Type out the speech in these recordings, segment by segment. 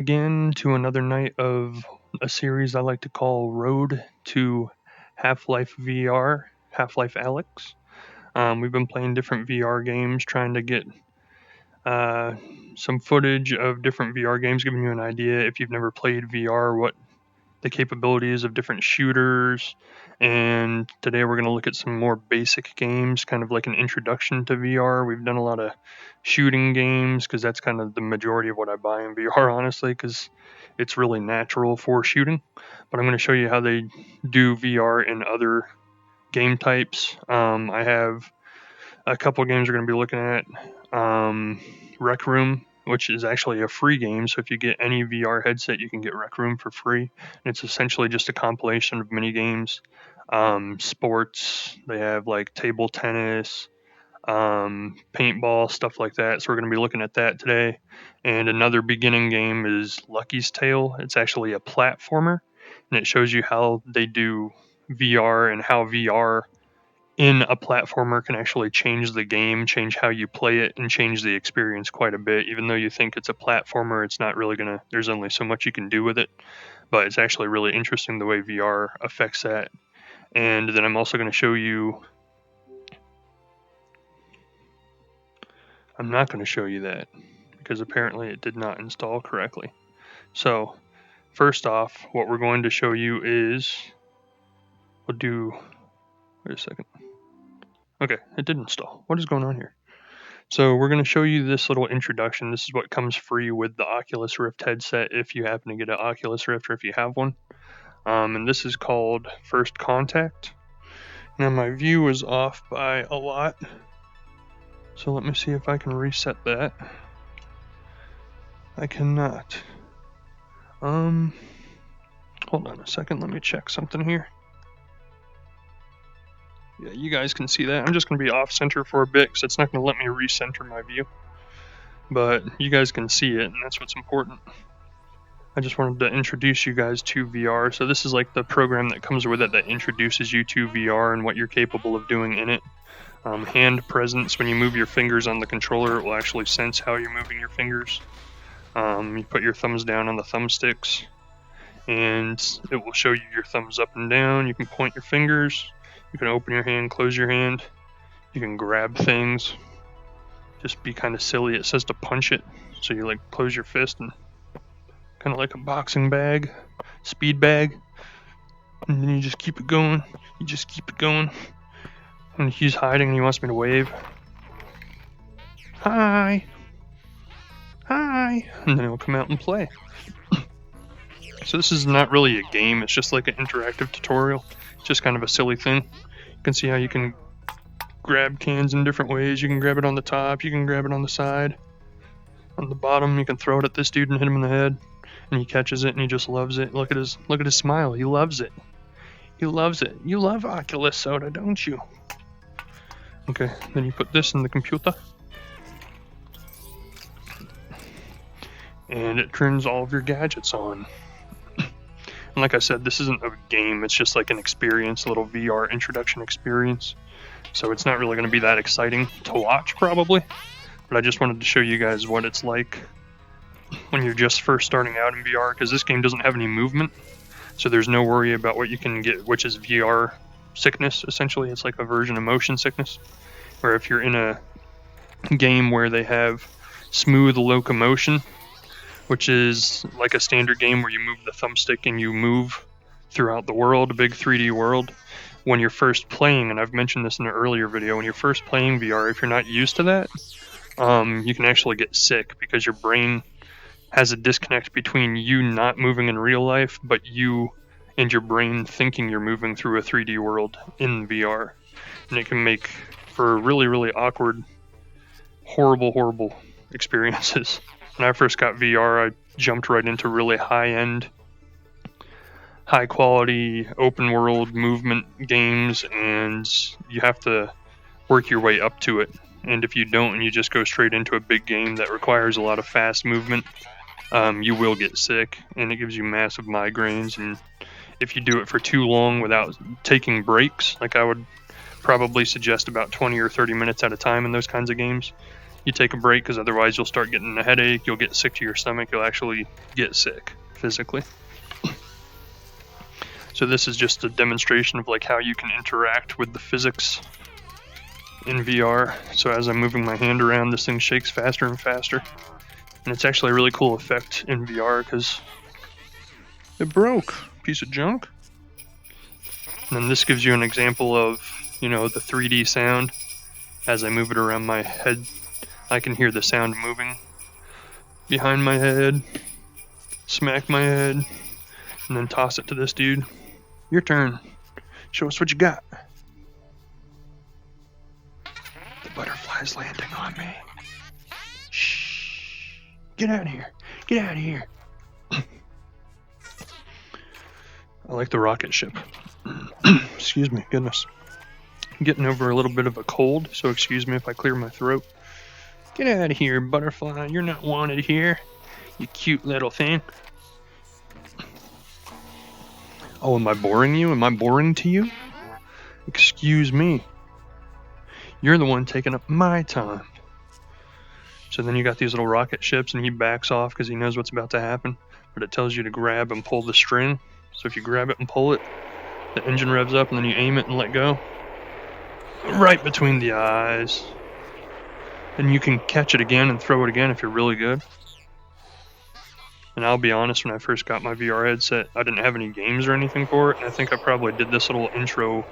Again to another night of a series I like to call Road to Half-Life VR, Half-Life Alyx. We've been playing different VR games, trying to get uh, some footage of different VR games, giving you an idea if you've never played VR, what the capabilities of different shooters. And today we're going to look at some more basic games, kind of like an introduction to VR. We've done a lot of shooting games because that's kind of the majority of what I buy in VR, honestly, because it's really natural for shooting. But I'm going to show you how they do VR in other game types. I have a couple games we're going to be looking at. Rec Room, which is actually a free game. So if you get any VR headset, you can get Rec Room for free. And it's essentially just a compilation of mini games. Sports, they have like table tennis, paintball, stuff like that. So we're going to be looking at that today. And another beginning game is Lucky's Tale. It's actually a platformer, and it shows you how they do VR and how VR in a platformer can actually change the game, change how you play it, and change the experience quite a bit. Even though you think it's a platformer, it's not really gonna, there's only so much you can do with it. But it's actually really interesting the way VR affects that. And then I'm also going to show you, I'm not going to show you that because apparently it did not install correctly. So first off, what we're going to show you is, we'll do, wait a second. Okay, it did install. What is going on here? So we're going to show you this little introduction. This is what comes free with the Oculus Rift headset if you happen to get an Oculus Rift or if you have one. And this is called First Contact. Now my view is off by a lot. So let me see if I can reset that. I cannot. Hold on a second. Let me check something here. Yeah, you guys can see that. I'm just going to be off center for a bit because it's not going to let me recenter my view. But you guys can see it, and that's what's important. I just wanted to introduce you guys to VR. So this is like the program that comes with it that introduces you to VR and what you're capable of doing in it. Hand presence, when you move your fingers on the controller, it will actually sense how you're moving your fingers. You put your thumbs down on the thumbsticks, and it will show you your thumbs up and down. You can point your fingers. You can open your hand, close your hand. You can grab things. Just be kind of silly. It says to punch it. So you like close your fist and kind of like a boxing bag, speed bag. And then you just keep it going. You just keep it going. And he's hiding and he wants me to wave. Hi. Hi. And then he'll come out and play. So this is not really a game. It's just like an interactive tutorial. It's just kind of a silly thing. You can see how you can grab cans in different ways. You can grab it on the top. You can grab it on the side. On the bottom, you can throw it at this dude and hit him in the head. And he catches it and he just loves it. Look at his smile. He loves it. He loves it. You love Oculus Soda, don't you? Okay, then you put this in the computer. And it turns all of your gadgets on. And like I said, this isn't a game. It's just like an experience, a little VR introduction experience. So it's not really going to be that exciting to watch, probably. But I just wanted to show you guys what it's like when you're just first starting out in VR, because this game doesn't have any movement. So there's no worry about what you can get, which is VR sickness, essentially. It's like a version of motion sickness, where if you're in a game where they have smooth locomotion, which is like a standard game where you move the thumbstick and you move throughout the world, a big 3D world. When you're first playing, and I've mentioned this in an earlier video, when you're first playing VR, if you're not used to that, you can actually get sick because your brain has a disconnect between you not moving in real life, but you and your brain thinking you're moving through a 3D world in VR. And it can make for really, really awkward, horrible experiences. When I first got VR, I jumped right into really high-end, high-quality, open-world movement games, and you have to work your way up to it. And if you don't, and you just go straight into a big game that requires a lot of fast movement, you will get sick, and it gives you massive migraines. And if you do it for too long without taking breaks, like I would probably suggest about 20 or 30 minutes at a time in those kinds of games, you take a break, because otherwise you'll start getting a headache, you'll get sick to your stomach, you'll actually get sick physically. So this is just a demonstration of like how you can interact with the physics in VR. So as I'm moving my hand around, this thing shakes faster and faster. And it's actually a really cool effect in VR because it broke. Piece of junk. And then this gives you an example of, you know, the 3D sound. As I move it around my head, I can hear the sound moving behind my head. Smack my head. And then toss it to this dude. Your turn. Show us what you got. The butterfly's landing on me. Shh. Get out of here. Get out of here. I like the rocket ship. Excuse me, goodness. I'm getting over a little bit of a cold, so excuse me if I clear my throat. Get out of here, butterfly. You're not wanted here, you cute little thing. Oh, am I boring you? Am I boring to you? Excuse me. You're the one taking up my time. So then you got these little rocket ships, and he backs off because he knows what's about to happen. But it tells you to grab and pull the string. So if you grab it and pull it, the engine revs up, and then you aim it and let go. Right between the eyes. And you can catch it again and throw it again if you're really good. And I'll be honest, when I first got my VR headset, I didn't have any games or anything for it. And I think I probably did this little intro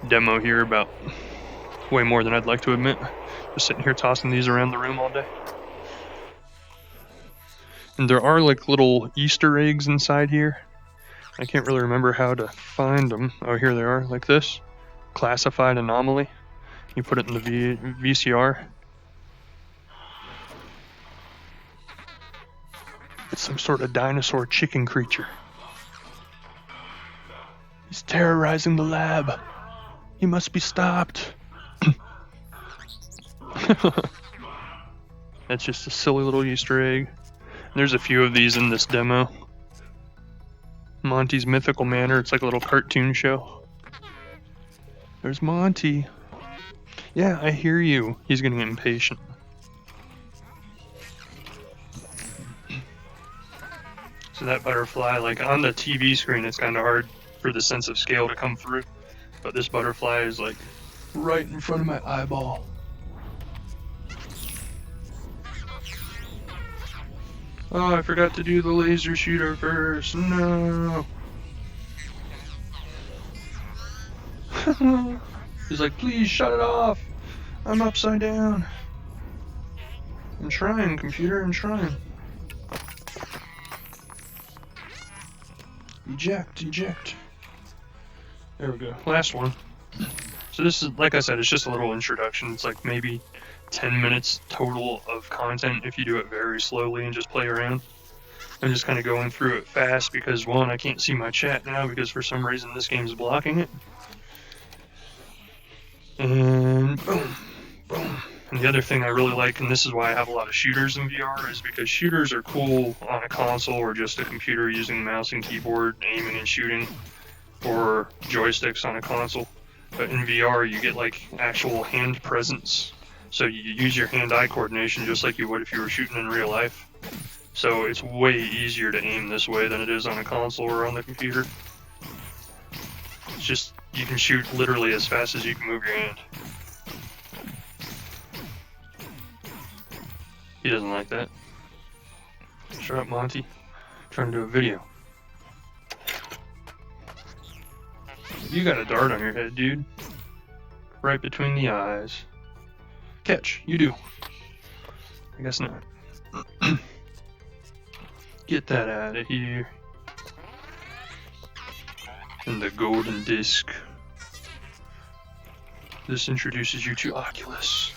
demo here about way more than I'd like to admit. Just sitting here tossing these around the room all day. And there are like little Easter eggs inside here. I can't really remember how to find them. Oh, here they are, like this. Classified anomaly. You put it in the VCR. It's some sort of dinosaur chicken creature. He's terrorizing the lab. He must be stopped. That's just a silly little Easter egg. There's a few of these in this demo. Monty's Mythical Manor. It's like a little cartoon show. There's Monty. Yeah, I hear you. He's getting impatient. So that butterfly, like on the TV screen, it's kind of hard for the sense of scale to come through. But this butterfly is like right in front of my eyeball. Oh, I forgot to do the laser shooter first. No. He's like, please shut it off. I'm upside down. I'm trying, computer, I'm trying. Eject, eject. There we go. Last one. So this is, like I said, it's just a little introduction. It's like maybe 10 minutes total of content if you do it very slowly and just play around. I'm just kind of going through it fast because, one, I can't see my chat now because for some reason this game's blocking it. And boom, boom. And the other thing I really like, and this is why I have a lot of shooters in VR, is because shooters are cool on a console or just a computer using mouse and keyboard, aiming and shooting, or joysticks on a console. But in VR, you get like actual hand presence. So you use your hand-eye coordination just like you would if you were shooting in real life. So it's way easier to aim this way than it is on a console or on the computer. It's just, you can shoot literally as fast as you can move your hand. He doesn't like that. Shut up, Monty. I'm trying to do a video. You got a dart on your head, dude. Right between the eyes. Catch. You do. I guess not. Get that out of here. And the golden disc. This introduces you to Oculus.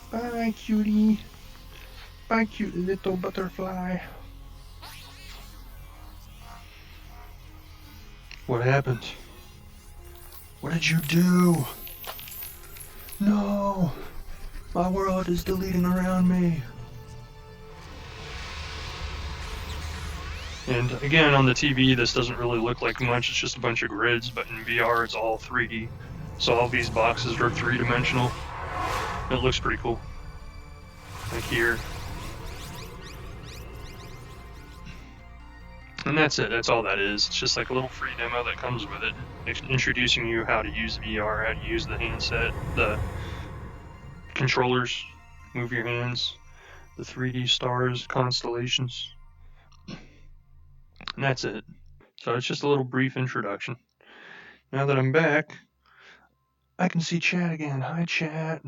Bye, cutie. Bye, cute little butterfly. What happened? What did you do? No! My world is deleting around me. And again, on the TV, this doesn't really look like much. It's just a bunch of grids, but in VR, it's all 3D. So all these boxes are three-dimensional. It looks pretty cool. Like here. And that's it. That's all that is. It's just like a little free demo that comes with it, introducing you how to use VR, how to use the handset, the controllers, move your hands, the 3D stars, constellations. And that's it. So it's just a little brief introduction. Now that I'm back, I can see chat again. Hi, chat.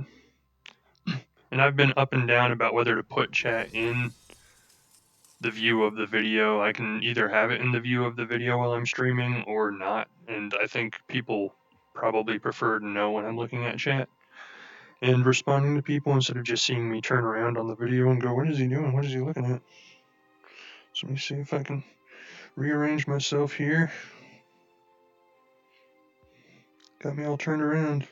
And I've been up and down about whether to put chat in the view of the video. I can either have it in the view of the video while I'm streaming or not. And I think people probably prefer to know when I'm looking at chat and responding to people instead of just seeing me turn around on the video and go, what is he doing? What is he looking at? So let me see if I can rearrange myself here. Got me all turned around.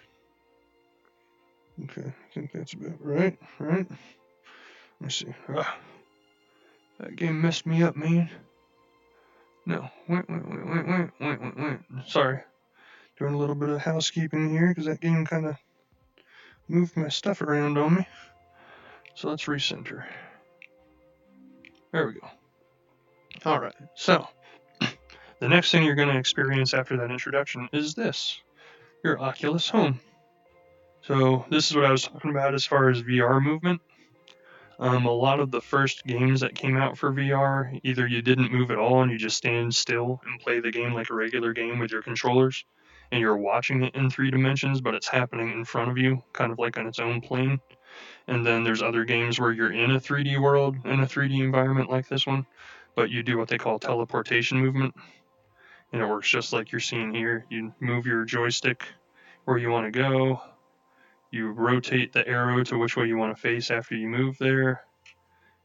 Okay, I think that's about right, right? Let me see. That game messed me up, man. No, wait. Sorry. Doing a little bit of housekeeping here because that game kind of moved my stuff around on me. So let's recenter. There we go. Alright, so the next thing you're going to experience after that introduction is this, your Oculus Home. So this is what I was talking about as far as VR movement. A lot of the first games that came out for VR, either you didn't move at all and you just stand still and play the game like a regular game with your controllers, and you're watching it in 3 dimensions, but it's happening in front of you, kind of like on its own plane. And then there's other games where you're in a 3D world, in a 3D environment like this one, but you do what they call teleportation movement. And it works just like you're seeing here. You move your joystick where you want to go, you rotate the arrow to which way you want to face after you move there,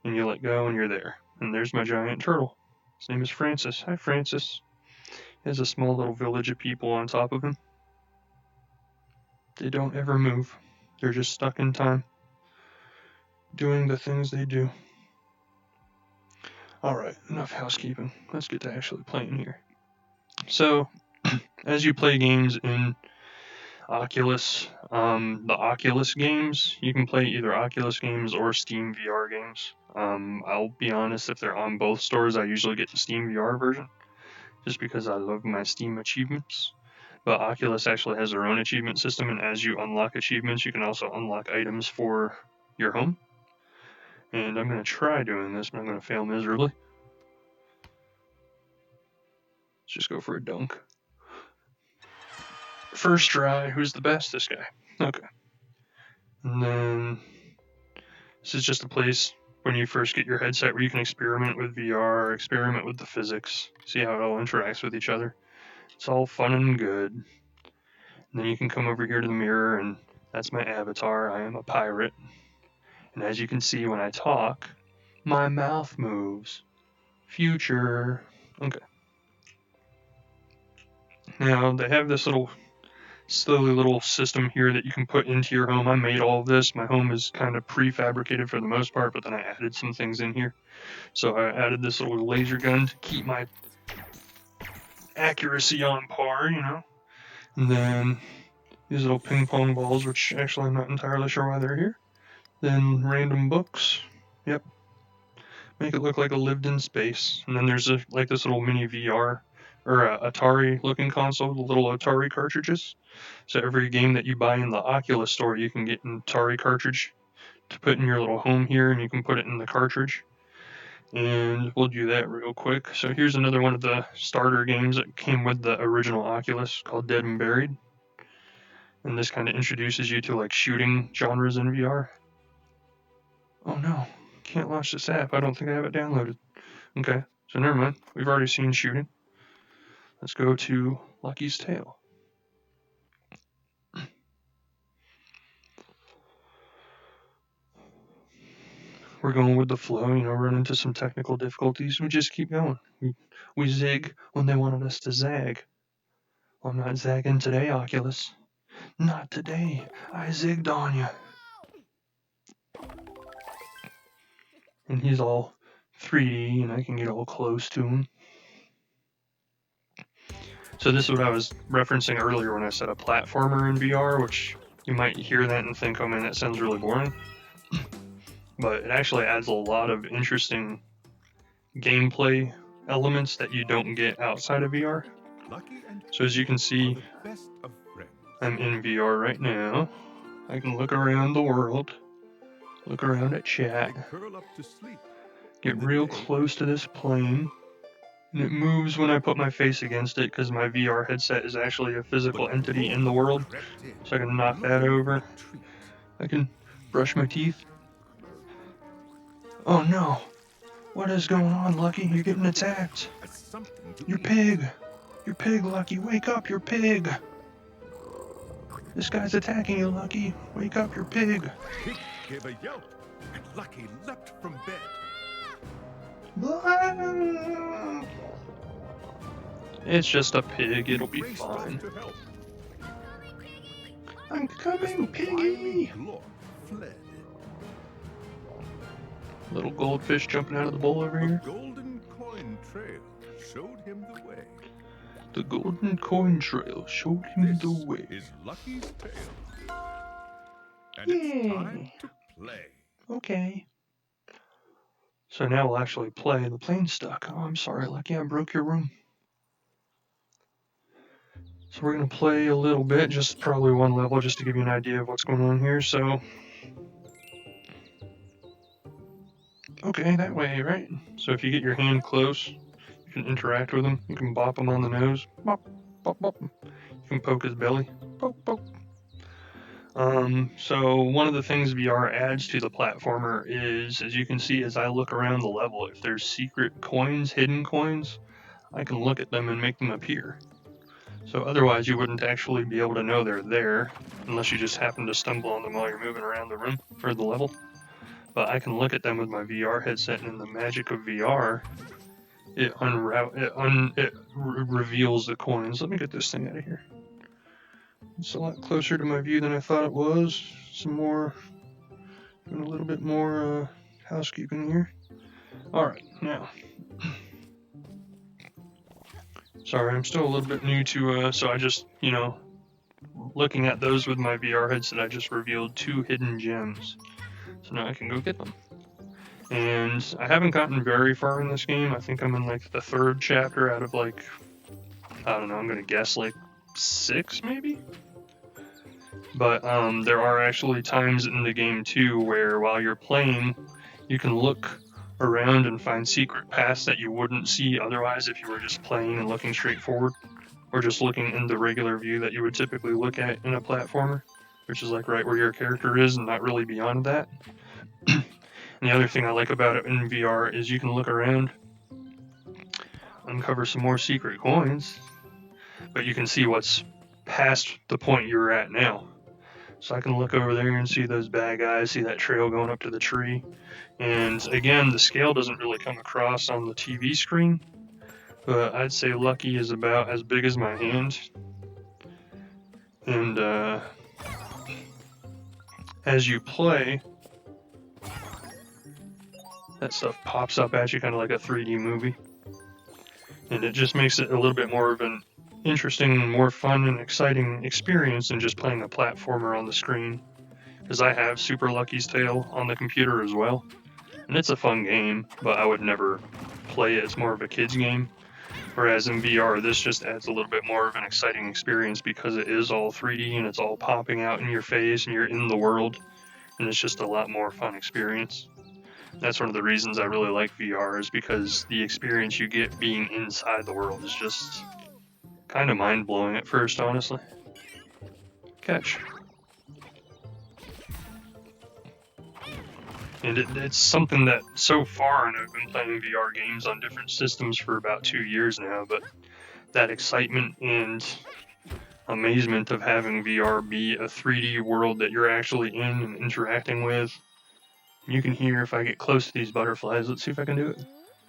and you let go and you're there. And there's my giant turtle. His name is Francis. Hi, Francis. He has a small little village of people on top of him. They don't ever move. They're just stuck in time, doing the things they do. Alright, enough housekeeping. Let's get to actually playing here. So, as you play games in Oculus, the Oculus games, you can play either Oculus games or Steam VR games. I'll be honest, if they're on both stores, I usually get the Steam VR version, just because I love my Steam achievements. But Oculus actually has their own achievement system, and as you unlock achievements, you can also unlock items for your home. And I'm going to try doing this, but I'm going to fail miserably. Let's just go for a dunk. First try, who's the best? This guy. Okay. And then this is just a place when you first get your headset where you can experiment with VR, experiment with the physics, see how it all interacts with each other. It's all fun and good. And then you can come over here to the mirror, and that's my avatar. I am a pirate. And as you can see when I talk, my mouth moves. Future. Okay. Now, they have this silly little system here that you can put into your home. I made all of this. My home is kind of prefabricated for the most part, but then I added some things in here. So I added this little laser gun to keep my accuracy on par, you know. And then these little ping pong balls, which actually I'm not entirely sure why they're here. Then random books. Yep. Make it look like I lived in space. And then there's like this little mini VR or Atari looking console, the little Atari cartridges. So every game that you buy in the Oculus store, you can get an Atari cartridge to put in your little home here, and you can put it in the cartridge. And we'll do that real quick. So here's another one of the starter games that came with the original Oculus called Dead and Buried. And this kind of introduces you to like shooting genres in VR. Oh no, can't launch this app. I don't think I have it downloaded. Okay, so never mind. We've already seen shooting. Let's go to Lucky's Tale. We're going with the flow, run into some technical difficulties. We just keep going. We zig when they wanted us to zag. I'm not zagging today, Oculus. Not today. I zigged on you. And he's all 3D, and I can get all close to him. So this is what I was referencing earlier when I said a platformer in VR, which you might hear that and think, oh man, that sounds really boring. But it actually adds a lot of interesting gameplay elements that you don't get outside of VR. So as you can see, I'm in VR right now. I can look around the world, look around at chat, get real close to this plane, and it moves when I put my face against it because my VR headset is actually a physical entity in the world. So I can knock that over. I can brush my teeth. Oh no! What is going on, Lucky? You're getting attacked! You're pig! You're pig, Lucky! Wake up, you're pig! This guy's attacking you, Lucky! Wake up, you're pig! Pig gave a yelp, and Lucky leapt from bed. It's just a pig, it'll be fine. I'm coming, piggy! Little goldfish jumping out of the bowl over here. The golden coin trail showed him the way. The golden coin trail showed him the way. This is Lucky's tale. And Yay. it's time to play. Okay. So now we'll actually play. The plane's stuck. Oh, I'm sorry, Lucky, I broke your room. So we're going to play a little bit, just probably one level, just to give you an idea of what's going on here. So, okay, that way, right? So if you get your hand close, you can interact with him. You can bop him on the nose. Bop, bop, bop. You can poke his belly. Poke, poke. So one of the things VR adds to the platformer is, as you can see as I look around the level, if there's secret coins, hidden coins, I can look at them and make them appear. So otherwise you wouldn't actually be able to know they're there, unless you just happen to stumble on them while you're moving around the room, or the level. But I can look at them with my VR headset, and in the magic of VR, it reveals the coins. Let me get this thing out of here. It's a lot closer to my view than I thought it was. Doing a little bit more housekeeping here. Alright, now. Sorry, I'm still a little bit new to, so I just, looking at those with my VR headset, I just revealed 2 hidden gems. So now I can go get them. And I haven't gotten very far in this game. I think I'm in like the 3rd chapter out of like, I don't know, I'm gonna guess like 6 maybe? But there are actually times in the game too where while you're playing, you can look around and find secret paths that you wouldn't see otherwise if you were just playing and looking straight forward, or just looking in the regular view that you would typically look at in a platformer, which is like right where your character is and not really beyond that. And the other thing I like about it in VR is you can look around, uncover some more secret coins, but you can see what's past the point you're at now. So I can look over there and see those bad guys, see that trail going up to the tree. And again, the scale doesn't really come across on the TV screen, but I'd say Lucky is about as big as my hand. And as you play, that stuff pops up at you kind of like a 3D movie. And it just makes it a little bit more of an interesting, more fun and exciting experience than just playing a platformer on the screen. Because I have Super Lucky's Tale on the computer as well. And it's a fun game, but I would never play it. It's more of a kid's game. Whereas in VR, this just adds a little bit more of an exciting experience because it is all 3D and it's all popping out in your face and you're in the world. And it's just a lot more fun experience. That's one of the reasons I really like VR, is because the experience you get being inside the world is just kind of mind-blowing at first, honestly. Catch. And it's something that so far, and I've been playing VR games on different systems for about 2 years now, but that excitement and amazement of having VR be a 3D world that you're actually in and interacting with. You can hear if I get close to these butterflies. Let's see if I can do it.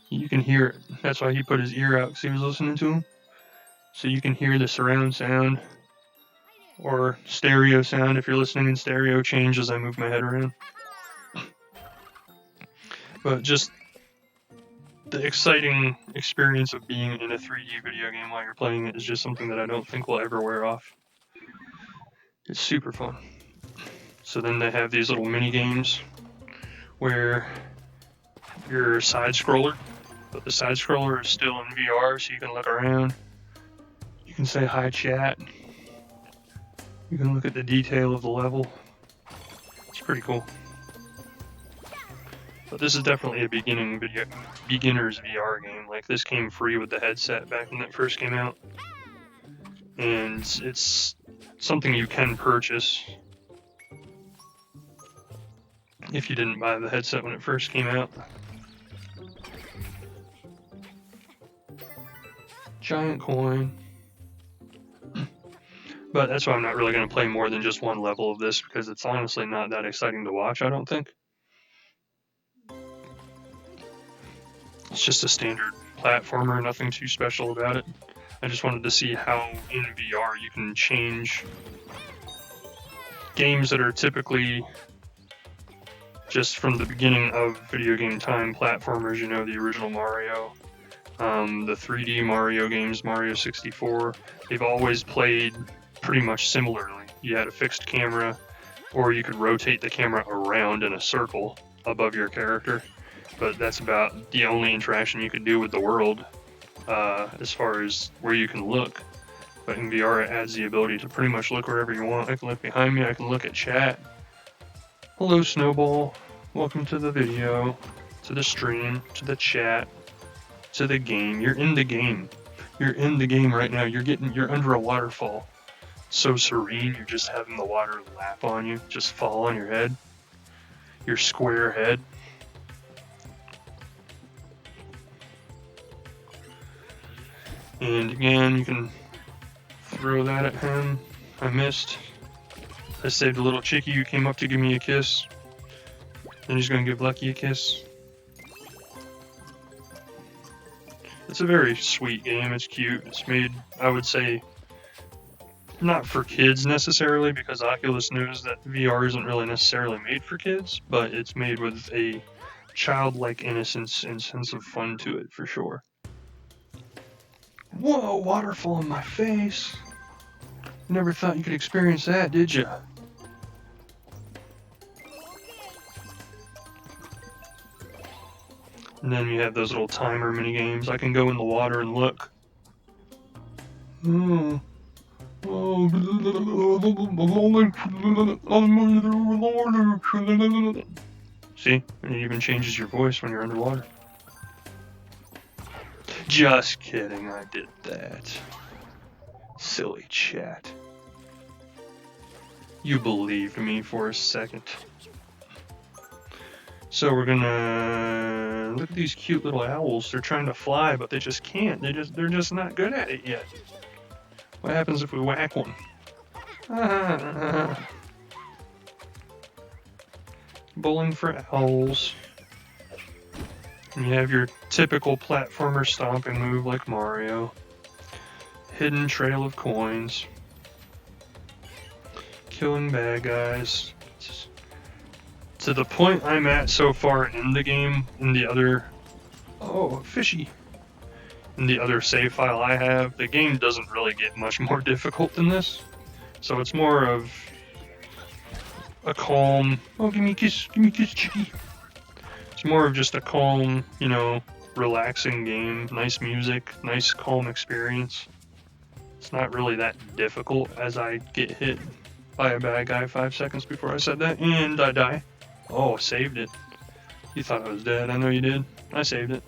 You can hear it. That's why he put his ear out, because he was listening to them. So you can hear the surround sound or stereo sound if you're listening in stereo change as I move my head around. But just the exciting experience of being in a 3D video game while you're playing it is just something that I don't think will ever wear off. It's super fun. So then they have these little mini games where you're a side scroller, but the side scroller is still in VR, so you can look around. You can say hi chat. You can look at the detail of the level. It's pretty cool. But this is definitely a beginner's VR game. Like, this came free with the headset back when it first came out. And it's something you can purchase if you didn't buy the headset when it first came out. Giant coin. But that's why I'm not really going to play more than just one level of this, because it's honestly not that exciting to watch, I don't think. It's just a standard platformer, nothing too special about it. I just wanted to see how in VR you can change games that are typically just from the beginning of video game time platformers, you know, the original Mario, the 3D Mario games, Mario 64, they've always played pretty much similarly. You had a fixed camera, or you could rotate the camera around in a circle above your character, but that's about the only interaction you could do with the world as far as where you can look. But in VR, it adds the ability to pretty much look wherever you want. I can look behind me, I can look at chat. Hello, Snowball. Welcome to the video, to the stream, to the chat, to the game. You're in the game. You're in the game right now. You're under a waterfall. So serene, you're just having the water lap on you, just fall on your head. Your square head. And again, you can throw that at him. I missed. I saved a little chickie who came up to give me a kiss. And he's gonna give Lucky a kiss. It's a very sweet game, it's cute. It's made, I would say, not for kids necessarily, because Oculus knows that VR isn't really necessarily made for kids, but it's made with a childlike innocence and sense of fun to it, for sure. Whoa, waterfall in my face! Never thought you could experience that, did ya? And then you have those little timer mini games. I can go in the water and look. See? And it even changes your voice when you're underwater. Just kidding, I did that. Silly chat. You believed me for a second. So we're gonna look at these cute little owls. They're trying to fly, but they just can't. They're just not good at it yet. What happens if we whack one? Bowling for owls. And you have your typical platformer stomping move like Mario. Hidden trail of coins. Killing bad guys. To the point I'm at so far in the game, in the other... Oh, fishy. In the other save file I have, the game doesn't really get much more difficult than this. So it's more of a calm... Oh, give me a kiss, chickie. It's more of just a calm, you know, relaxing game. Nice music, nice calm experience. It's not really that difficult as I get hit by a bad guy 5 seconds before I said that, and I die. Oh, saved it. You thought I was dead. I know you did. I saved it.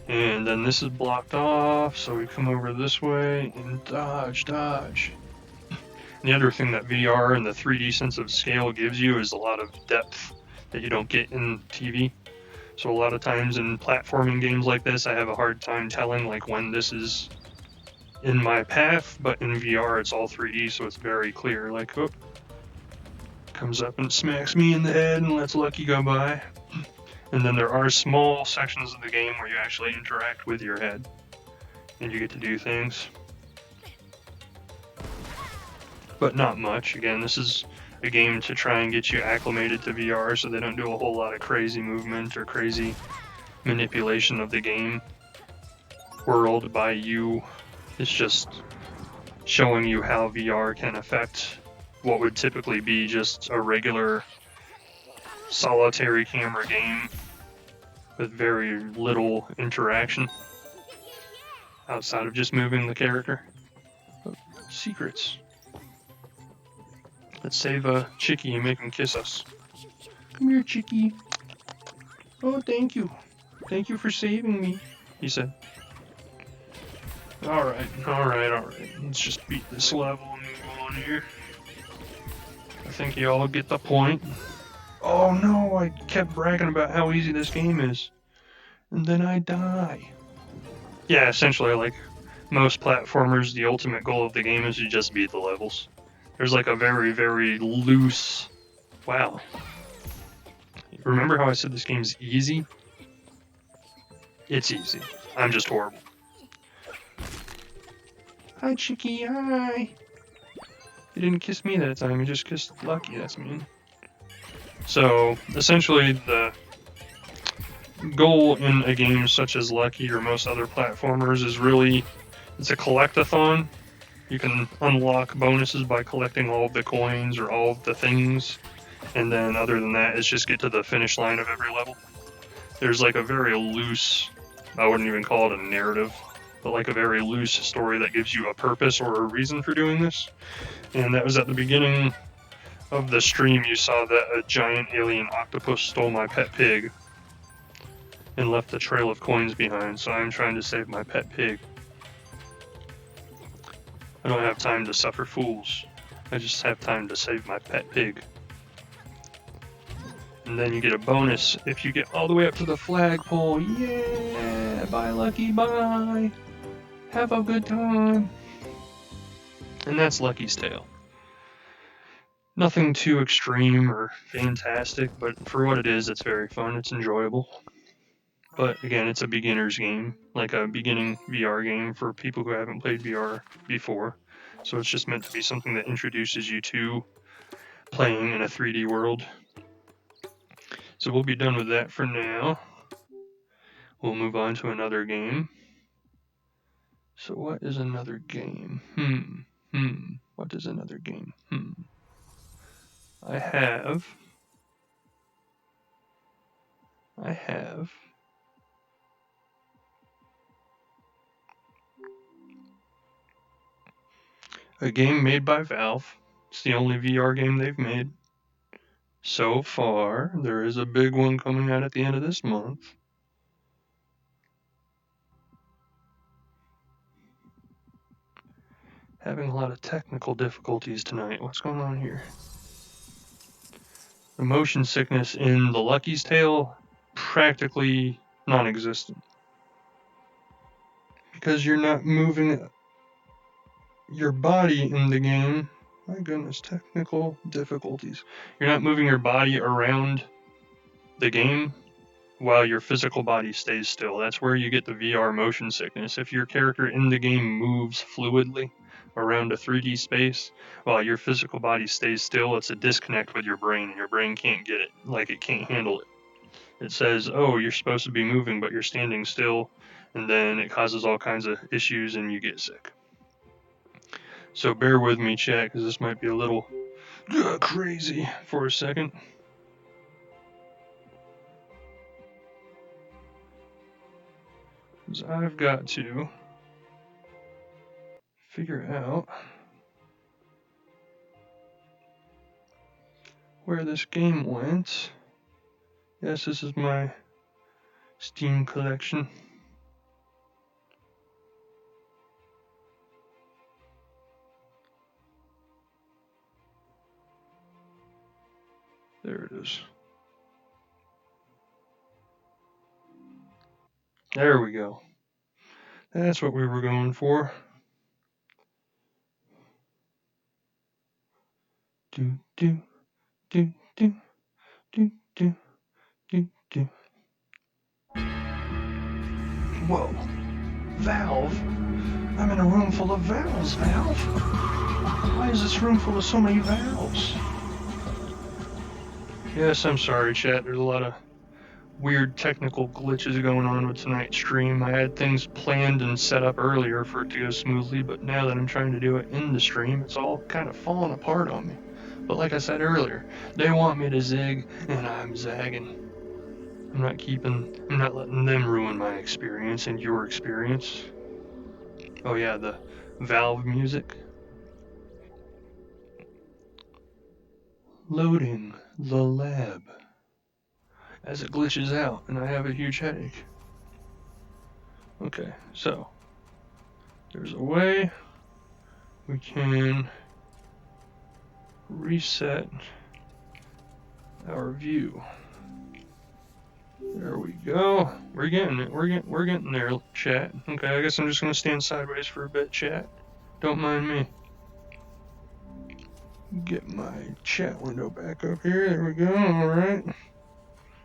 And then this is blocked off, so we come over this way and dodge. And the other thing that VR and the 3D sense of scale gives you is a lot of depth that you don't get in TV. So a lot of times in platforming games like this, I have a hard time telling like when this is in my path, but in VR it's all 3D, so it's very clear. Like, oh, comes up and smacks me in the head and lets Lucky go by. And then there are small sections of the game where you actually interact with your head and you get to do things, but not much. Again, this is a game to try and get you acclimated to VR, so they don't do a whole lot of crazy movement or crazy manipulation of the game world by you. It's just showing you how VR can affect what would typically be just a regular solitary camera game with very little interaction outside of just moving the character. Secrets. Let's save a Chicky and make him kiss us. Come here, Chicky. Oh, thank you. Thank you for saving me, he said. Alright. Let's just beat this level and move on here. I think y'all get the point. Oh no, I kept bragging about how easy this game is. And then I die. Yeah, essentially, like most platformers, the ultimate goal of the game is to just beat the levels. There's like a very, very loose... Wow. Remember how I said this game's easy? It's easy. I'm just horrible. Hi, Chicky, hi! He didn't kiss me that time, he just kissed Lucky, that's mean. So, essentially, the goal in a game such as Lucky or most other platformers is really, it's a collect-a-thon. You can unlock bonuses by collecting all of the coins or all of the things, and then other than that, it's just get to the finish line of every level. There's like a very loose, I wouldn't even call it a narrative, but like a very loose story that gives you a purpose or a reason for doing this. And that was at the beginning of the stream. You saw that a giant alien octopus stole my pet pig and left a trail of coins behind, so I'm trying to save my pet pig. I don't have time to suffer fools. I just have time to save my pet pig. And then you get a bonus if you get all the way up to the flagpole. Yeah! Bye, Lucky, bye! Have a good time! And that's Lucky's Tale. Nothing too extreme or fantastic, but for what it is, it's very fun, it's enjoyable. But again, it's a beginner's game, like a beginning VR game for people who haven't played VR before. So it's just meant to be something that introduces you to playing in a 3D world. So we'll be done with that for now. We'll move on to another game. So what is another game? What is another game? I have a game made by Valve. It's the only VR game they've made so far. There is a big one coming out at the end of this month. Having a lot of technical difficulties tonight. What's going on here? The motion sickness in the Lucky's Tale, practically non-existent. Because you're not moving your body in the game. My goodness, technical difficulties. You're not moving your body around the game while your physical body stays still. That's where you get the VR motion sickness. If your character in the game moves fluidly around a 3D space while your physical body stays still, it's a disconnect with your brain, and your brain can't get it, like it can't handle it. It says, oh, you're supposed to be moving, but you're standing still, and then it causes all kinds of issues and you get sick. So bear with me, chat, because this might be a little crazy for a second. Because I've got to figure out where this game went. Yes, this is my Steam collection. There it is. There we go. That's what we were going for. Do do do do do do do do. Whoa, Valve? I'm in a room full of valves, Valve. Why is this room full of so many valves? Yes, I'm sorry, chat. There's a lot of weird technical glitches going on with tonight's stream. I had things planned and set up earlier for it to go smoothly, but now that I'm trying to do it in the stream, it's all kind of falling apart on me. But like I said earlier, they want me to zig, and I'm zagging. I'm not letting them ruin my experience and your experience. Oh yeah, the Valve music. Loading the lab. As it glitches out, and I have a huge headache. Okay, so there's a way we can reset our view. There we go. We're getting it. We're getting there, chat. Okay, I guess I'm just gonna stand sideways for a bit, chat. Don't mind me. Get my chat window back up here. There we go. All right.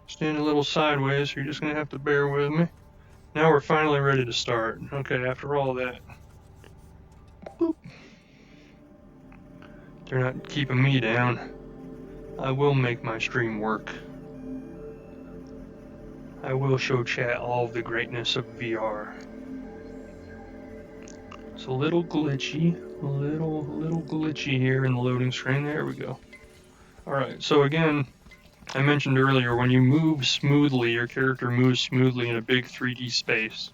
Stand a little sideways, so you're just gonna have to bear with me. Now we're finally ready to start. Okay, after all that. Boop. They're not keeping me down. I will make my stream work. I will show chat all of the greatness of VR. It's a little glitchy, a little glitchy here in the loading screen. There we go. Alright, so again, I mentioned earlier, when you move smoothly, your character moves smoothly in a big 3D space.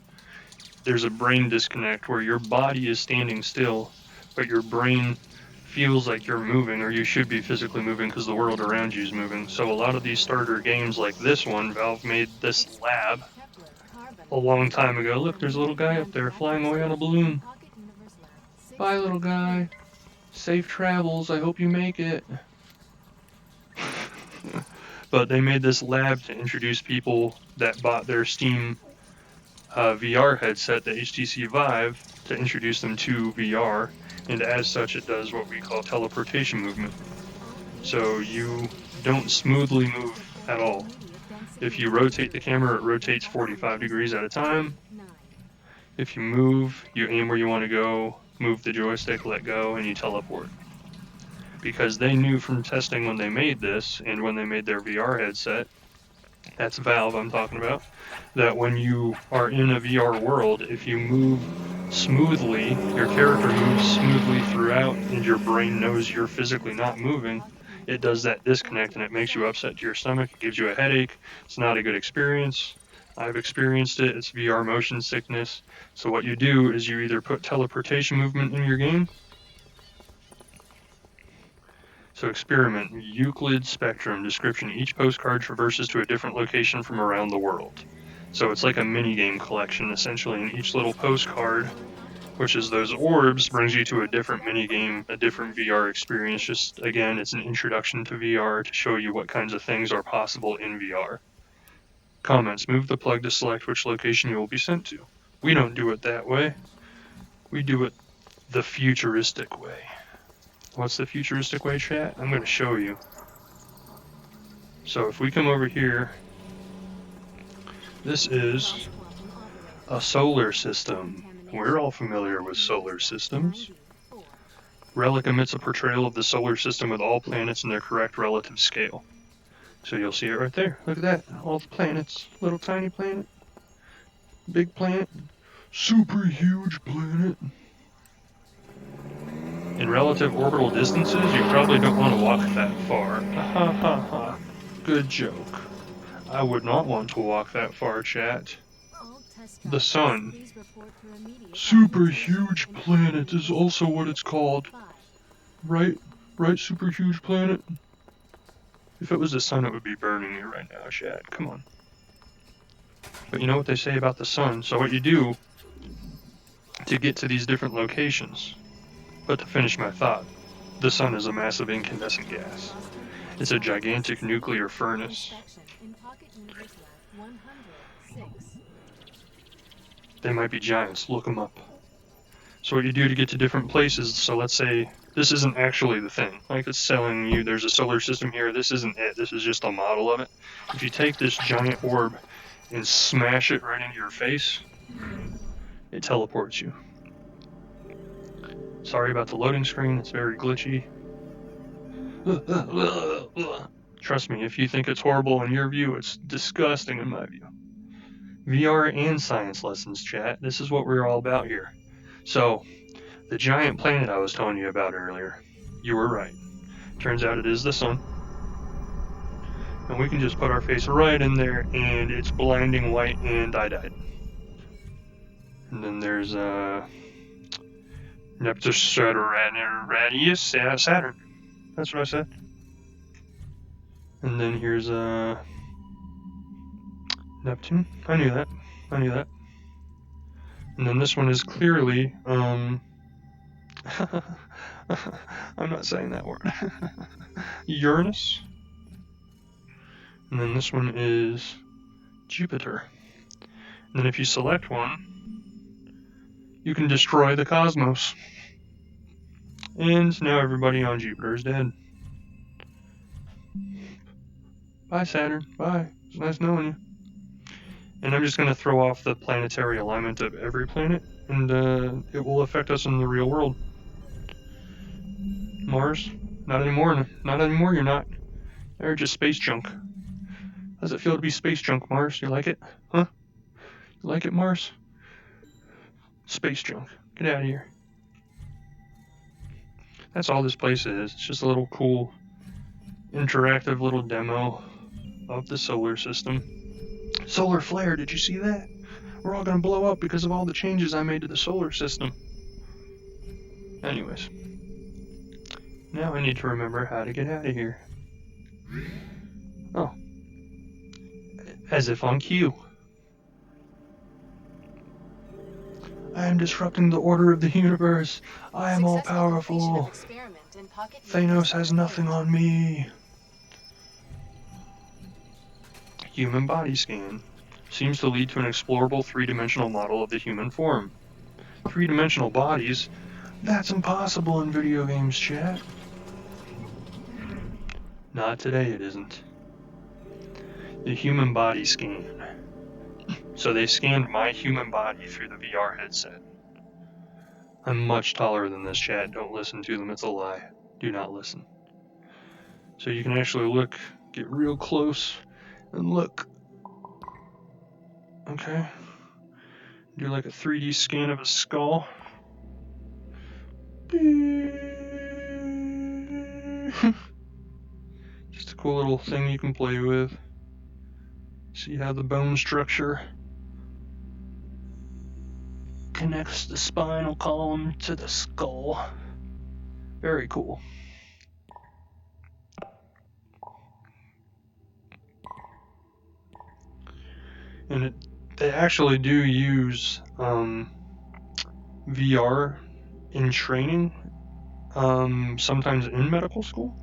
There's a brain disconnect where your body is standing still, but your brain feels like you're moving, or you should be physically moving because the world around you is moving. So a lot of these starter games like this one, Valve made this lab a long time ago. Look, there's a little guy up there flying away on a balloon. Bye, little guy. Safe travels. I hope you make it. But they made this lab to introduce people that bought their Steam VR headset, the HTC Vive, to introduce them to VR, and as such it does what we call teleportation movement. So you don't smoothly move at all. If you rotate the camera, it rotates 45 degrees at a time. If you move, you aim where you want to go, move the joystick, let go, and you teleport. Because they knew from testing when they made this, and when they made their VR headset, that's Valve I'm talking about, that when you are in a VR world, if you move smoothly, your character moves smoothly throughout, and your brain knows you're physically not moving, it does that disconnect and it makes you upset to your stomach, it gives you a headache, it's not a good experience. I've experienced it, it's VR motion sickness. So what you do is you either put teleportation movement in your game. So experiment, Euclid spectrum description. Each postcard traverses to a different location from around the world. So it's like a mini game collection essentially, and each little postcard, which is those orbs, brings you to a different mini game, a different VR experience. Just again, it's an introduction to VR to show you what kinds of things are possible in VR. Comments, move the plug to select which location you will be sent to. We don't do it that way. We do it the futuristic way. What's the futuristic way, chat? I'm going to show you. So if we come over here, this is a solar system. We're all familiar with solar systems. Relic emits a portrayal of the solar system with all planets in their correct relative scale. So you'll see it right there. Look at that. All the planets. Little tiny planet. Big planet. Super huge planet. In relative orbital distances, you probably don't want to walk that far. Ha ha ha. Good joke. I would not want to walk that far, chat. The sun. Super huge planet is also what it's called. Right, super huge planet? If it was the sun, it would be burning me right now, chat. Come on. But you know what they say about the sun. So what you do to get to these different locations. But to finish my thought, the sun is a massive incandescent gas. It's a gigantic nuclear furnace. They might be giants. Look them up. So what you do to get to different places, so let's say this isn't actually the thing. Like it's telling you there's a solar system here, this isn't it, this is just a model of it. If you take this giant orb and smash it right into your face, it teleports you. Sorry about the loading screen, it's very glitchy. Trust me, if you think it's horrible in your view, it's disgusting in my view. VR and science lessons, chat. This is what we're all about here. So, the giant planet I was telling you about earlier, you were right. Turns out it is the sun. And we can just put our face right in there, and it's blinding white, and I died. And then there's Neptune, Saturn. That's what I said. And then here's Neptune. I knew that. And then this one is clearly I'm not saying that word. Uranus. And then this one is Jupiter. And then if you select one, you can destroy the cosmos. And now everybody on Jupiter is dead. Bye, Saturn. Bye. It's nice knowing you. And I'm just going to throw off the planetary alignment of every planet, and it will affect us in the real world. Mars? Not anymore. Not anymore, you're not. They're just space junk. How does it feel to be space junk, Mars? You like it? Huh? You like it, Mars? Space junk. Get out of here. That's all this place is. It's just a little cool, interactive little demo of the solar system. Solar flare, did you see that? We're all gonna blow up because of all the changes I made to the solar system. Anyways. Now I need to remember how to get out of here. Oh. As if on cue. I am disrupting the order of the universe. I am all powerful. Thanos has nothing on me. Human body scan. Seems to lead to an explorable three-dimensional model of the human form. Three-dimensional bodies? That's impossible in video games, chat. Not today, it isn't. The human body scan. So they scanned my human body through the VR headset. I'm much taller than this, chat. Don't listen to them, it's a lie. Do not listen. So you can actually look, get real close, and look. Okay. Do like a 3D scan of a skull. Just a cool little thing you can play with. See how the bone structure connects the spinal column to the skull. Very cool. And they actually do use VR in training, sometimes in medical school.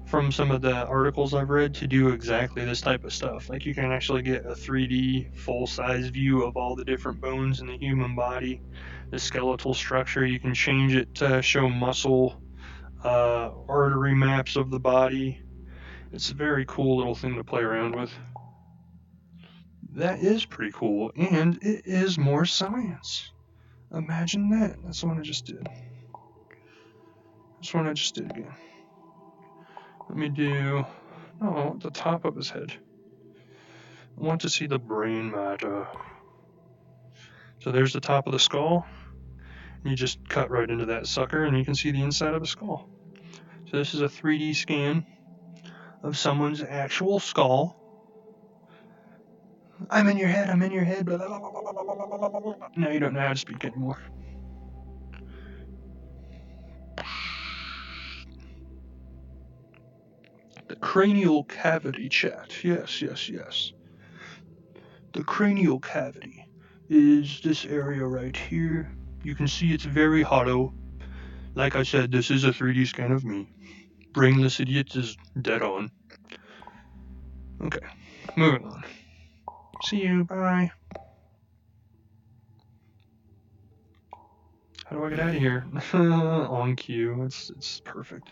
From some of the articles I've read, to do exactly this type of stuff. Like you can actually get a 3D full-size view of all the different bones in the human body, the skeletal structure. You can change it to show muscle, artery maps of the body. It's a very cool little thing to play around with. That is pretty cool, and it is more science. Imagine that. That's the one I just did. Again. Let me do, the top of his head. I want to see the brain matter. So there's the top of the skull. You just cut right into that sucker, and you can see the inside of the skull. So this is a 3D scan of someone's actual skull. I'm in your head. Blah, blah, blah, blah, blah, blah, blah. Now you don't know how to speak anymore. The cranial cavity, chat. Yes. The cranial cavity is this area right here. You can see it's very hollow. Like I said, this is a 3D scan of me. Brainless idiot is dead on. Okay, moving on. See you, bye. How do I get out of here? On cue, it's perfect.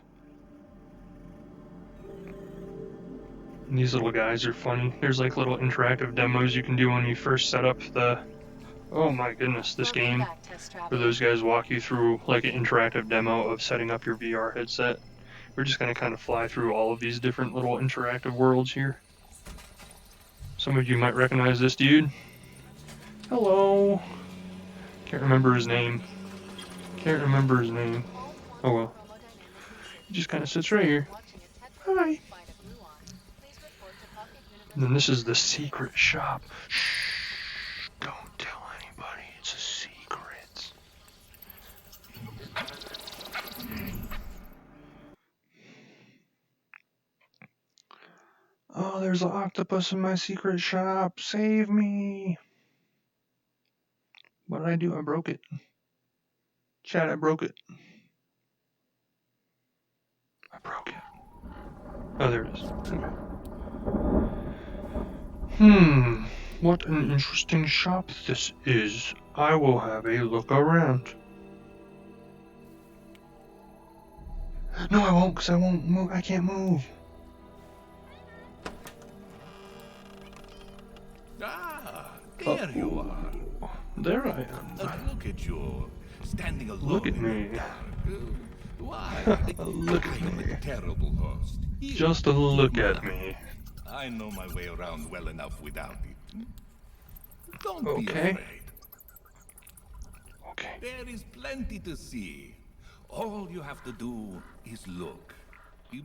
And these little guys are funny. There's like little interactive demos you can do when you first set up the... Oh my goodness, this game. Where those guys walk you through like an interactive demo of setting up your VR headset. We're just going to kind of fly through all of these different little interactive worlds here. Some of you might recognize this dude. Hello. Can't remember his name. Oh well. He just kind of sits right here. Hi. And then this is the secret shop. Shh. Don't tell anybody. It's a secret. Oh, there's an octopus in my secret shop. Save me. What did I do? I broke it. Chat, I broke it. I broke it. Oh, there it is. Okay. What an interesting shop this is. I will have a look around. No, I won't, because I won't move. I can't move. Ah, there you are. There I am. Look at you, standing alone Look at in me. the dark. Why? Look at I am me. a terrible host. Just a look at me. I know my way around well enough without it. Don't be Okay. afraid. Okay. There is plenty to see. All you have to do is look.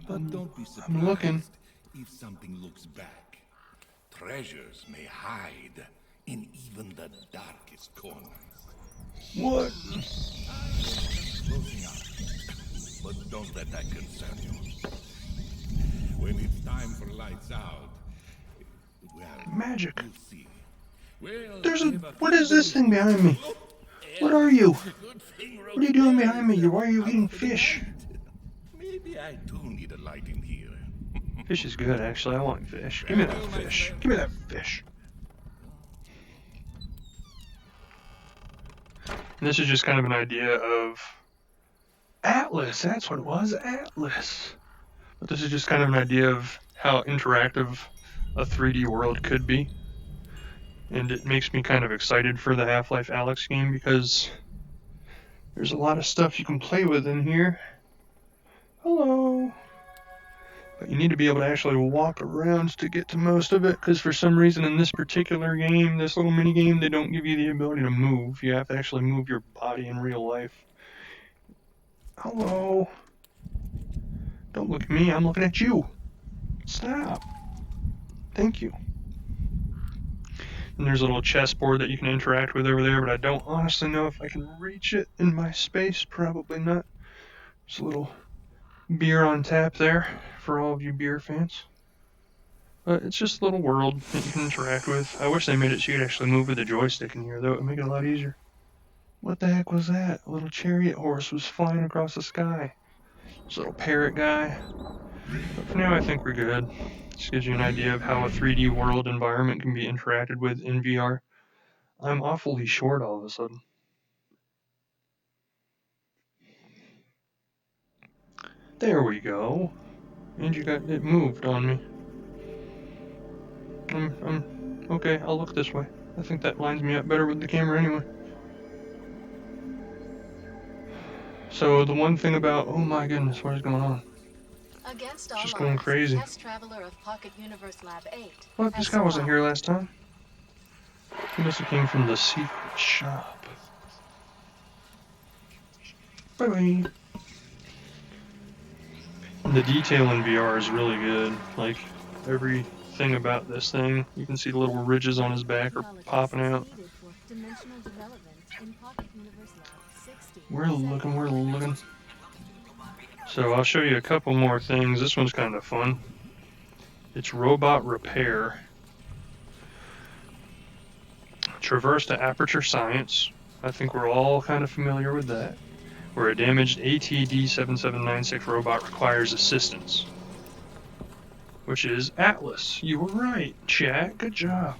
But don't be I'm looking. surprised if something looks back. Treasures may hide in even the darkest corners. What? Closing up. But don't let that concern you. When it's time for lights out, well, Magic. you'll see. Well, What is this thing behind me? What are you? What are you doing behind me? Why are you eating fish? Maybe I do need a light in here. Fish is good, actually. I want fish. Give me that fish. Give me that fish. And this is just kind of an idea of Atlas. That's what it was, Atlas. But this is just kind of an idea of how interactive a 3D world could be. And it makes me kind of excited for the Half-Life Alyx game because there's a lot of stuff you can play with in here. Hello. But you need to be able to actually walk around to get to most of it, because for some reason in this particular game, this little mini game, they don't give you the ability to move. You have to actually move your body in real life. Hello. Don't look at me, I'm looking at you. Stop. Thank you. And there's a little chessboard that you can interact with over there, but I don't honestly know if I can reach it in my space. Probably not. There's a little beer on tap there for all of you beer fans. But it's just a little world that you can interact with. I wish they made it so you could actually move with the joystick in here, though. It would make it a lot easier. What the heck was that? A little chariot horse was flying across the sky. This little parrot guy. But for now, I think we're good. This gives you an idea of how a 3D world environment can be interacted with in VR. I'm awfully short all of a sudden. There we go. And it moved on me. Okay, I'll look this way. I think that lines me up better with the camera anyway. So the one thing about, oh my goodness, what is going on? Against It's all just going odds, crazy. test traveler of Pocket Universe Lab 8. What? This guy wasn't here last time. He must have came from the secret shop. Bye-bye. The detail in VR is really good. Like, everything about this thing, you can see the little ridges on his back are popping out. We're looking. So I'll show you a couple more things. This one's kind of fun. It's robot repair. Traverse to Aperture Science. I think we're all kind of familiar with that. Where a damaged ATD-7796 robot requires assistance. Which is Atlas. You were right, chat. Good job.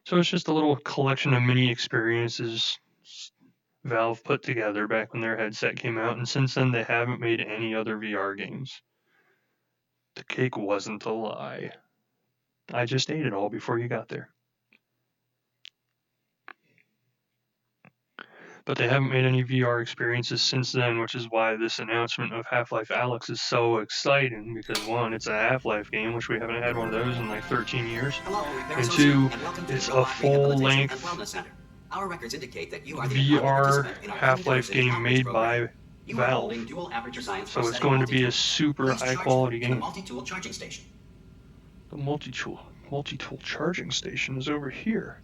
So it's just a little collection of mini experiences Valve put together back when their headset came out, and since then they haven't made any other VR games. The cake wasn't a lie. I just ate it all before you got there. But they haven't made any VR experiences since then, which is why this announcement of Half-Life Alyx is so exciting, because one, it's a Half-Life game, which we haven't had one of those in like 13 years, Hello, Repair and Associate, two, and welcome to it's the a Robot Rehabilitation and full-length Wellness Center. Our records indicate that you are the VR participant in our Half-Life Diversity game Outreach made program. by You are Valve, holding dual aperture science so it's prosthetic going to be a multi-tool. super Please charge high-quality them in the game. multi-tool charging station. The multi-tool charging station is over here.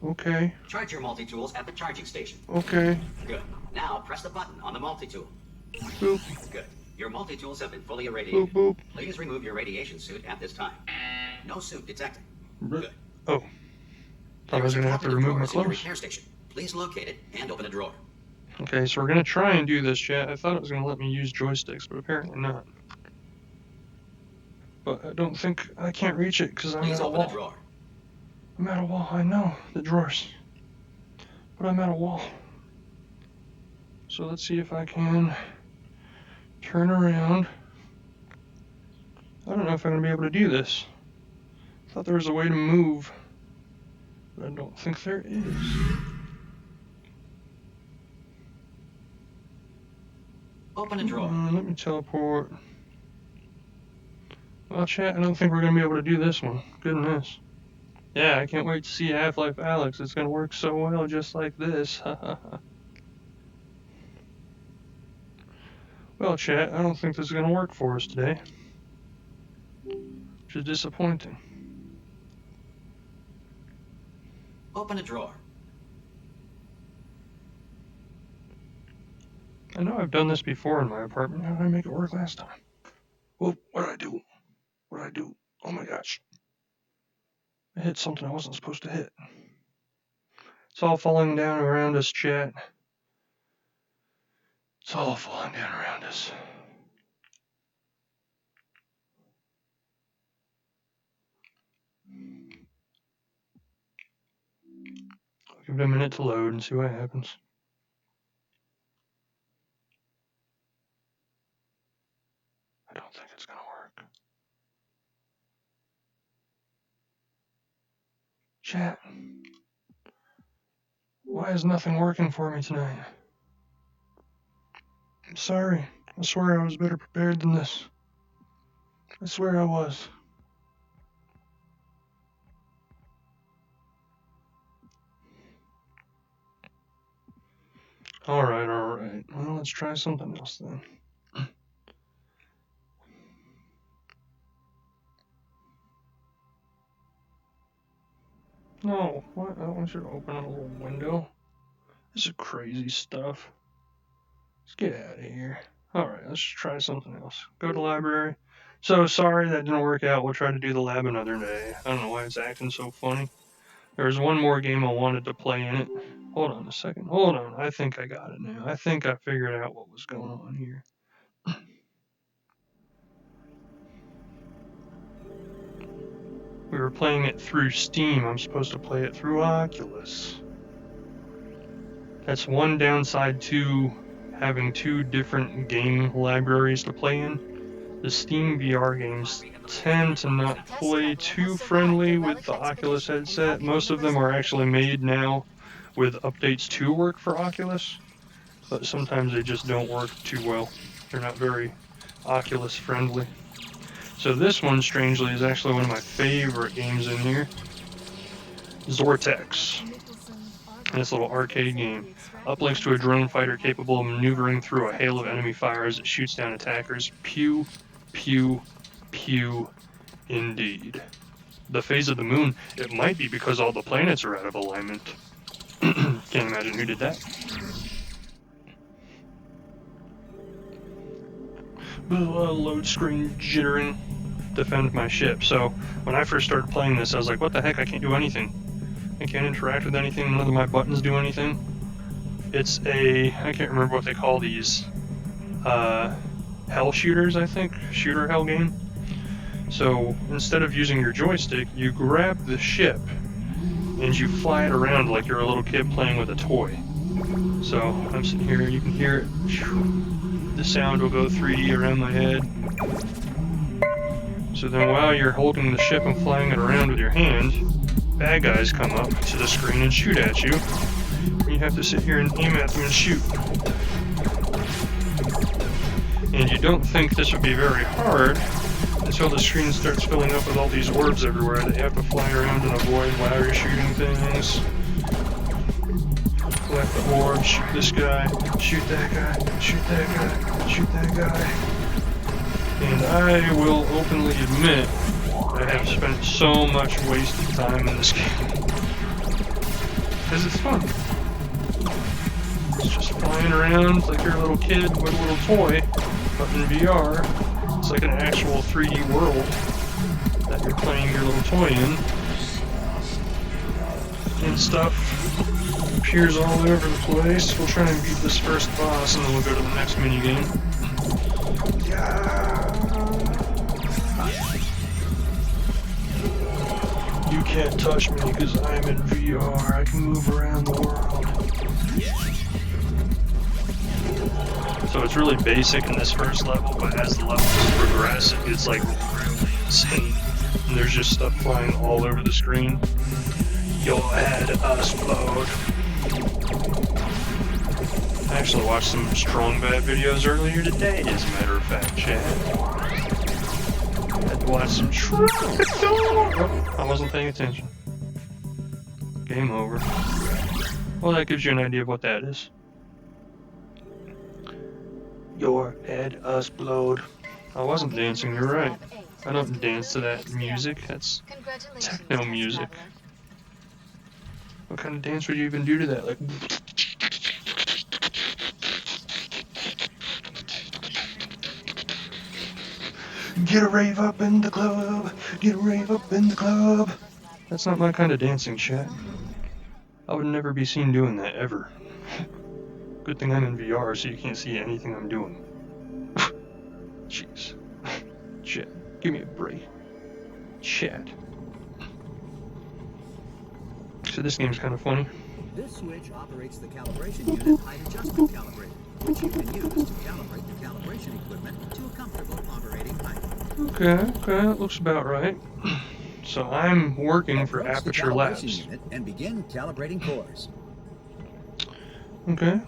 Okay. Charge your multi-tools at the charging station. Okay. Good. Now press the button on the multi-tool. Boop. Good. Your multi-tools have been fully irradiated. Boop, boop. Please remove your radiation suit at this time. No suit detected. Good. Good. Oh. Thought I was going to have to remove my clothes. Repair station. Please locate it and open a drawer. Okay, so we're going to try and do this, chat. I thought it was going to let me use joysticks, but apparently not. But I don't think I can't reach it because I'm Please at a open a wall. drawer. I'm at a wall. I know the drawers, but I'm at a wall. So let's see if I can turn around. I don't know if I'm going to be able to do this. I thought there was a way to move, but I don't think there is. Open a drawer. Let me teleport. Well, chat, I don't think we're going to be able to do this one. Goodness. Yeah, I can't wait to see Half-Life Alyx. It's going to work so well just like this. Well, chat, I don't think this is going to work for us today. Which is disappointing. Open a drawer. I know I've done this before in my apartment. How did I make it work last time? Whoa, what did I do? What did I do? Oh my gosh. I hit something I wasn't supposed to hit. It's all falling down around us, chat. It's all falling down around us. I'll give it a minute to load and see what happens. I don't think it's going to work. Chat. Why is nothing working for me tonight? I'm sorry. I swear I was better prepared than this. I swear I was. Alright. Well, let's try something else then. No, what? I want you to open a little window. This is crazy stuff. Let's get out of here. Alright, let's try something else. Go to library. So, sorry that didn't work out. We'll try to do the lab another day. I don't know why it's acting so funny. There's one more game I wanted to play in it. Hold on a second. Hold on. I think I got it now. I think I figured out what was going on here. We were playing it through Steam. I'm supposed to play it through Oculus. That's one downside to having two different game libraries to play in. The Steam VR games tend to not play too friendly with the Oculus headset. Most of them are actually made now with updates to work for Oculus, but sometimes they just don't work too well. They're not very Oculus friendly. So this one, strangely, is actually one of my favorite games in here. Zortex. And this little arcade game. Uplinks to a drone fighter capable of maneuvering through a hail of enemy fire as it shoots down attackers. Pew, pew, pew, indeed. The phase of the moon, it might be because all the planets are out of alignment. Can't imagine who did that. Load screen jittering. Defend my ship. So when I first started playing this, I was like, what the heck, I can't do anything. I can't interact with anything, none of my buttons do anything. It's I can't remember what they call these, hell shooters, I think, shooter hell game. So instead of using your joystick, you grab the ship and you fly it around like you're a little kid playing with a toy. So I'm sitting here, you can hear it. The sound will go 3D around my head. So then while you're holding the ship and flying it around with your hand, bad guys come up to the screen and shoot at you. You have to sit here and aim at them and shoot. And you don't think this would be very hard until the screen starts filling up with all these orbs everywhere that you have to fly around and avoid while you're shooting things. Collect the orbs, shoot this guy, shoot that guy, shoot that guy, shoot that guy. And I will openly admit I have spent so much wasted time in this game. Because it's fun. It's just flying around like you're a little kid with a little toy, but in VR, it's like an actual 3D world that you're playing your little toy in. And stuff appears all over the place. We'll try and beat this first boss and then we'll go to the next minigame. Yeah. You can't touch me because I'm in VR. I can move around the world. So it's really basic in this first level, but as the levels progress, it gets like really insane. And there's just stuff flying all over the screen. Your head explode. I actually watched some Strong Bad videos earlier today, as a matter of fact, chat. Had to watch some Oh, I wasn't paying attention. Game over. Well, that gives you an idea of what that is. Your head explode. I wasn't dancing, you're right. I don't dance to that music, that's techno music. What kind of dance would you even do to that? Like, get a rave up in the club, get a rave up in the club. That's not my kind of dancing, chat. I would never be seen doing that, ever. Good thing I'm in VR so you can't see anything I'm doing. Jeez. Chat, give me a break. Chat. So this game's kind of funny. This switch operates the calibration unit height adjustment calibrator, which you can use to calibrate the calibration equipment to a comfortable operating height. Okay, that looks about right. So I'm working for Approach the Aperture calibration Labs. unit and begin calibrating cores. Okay,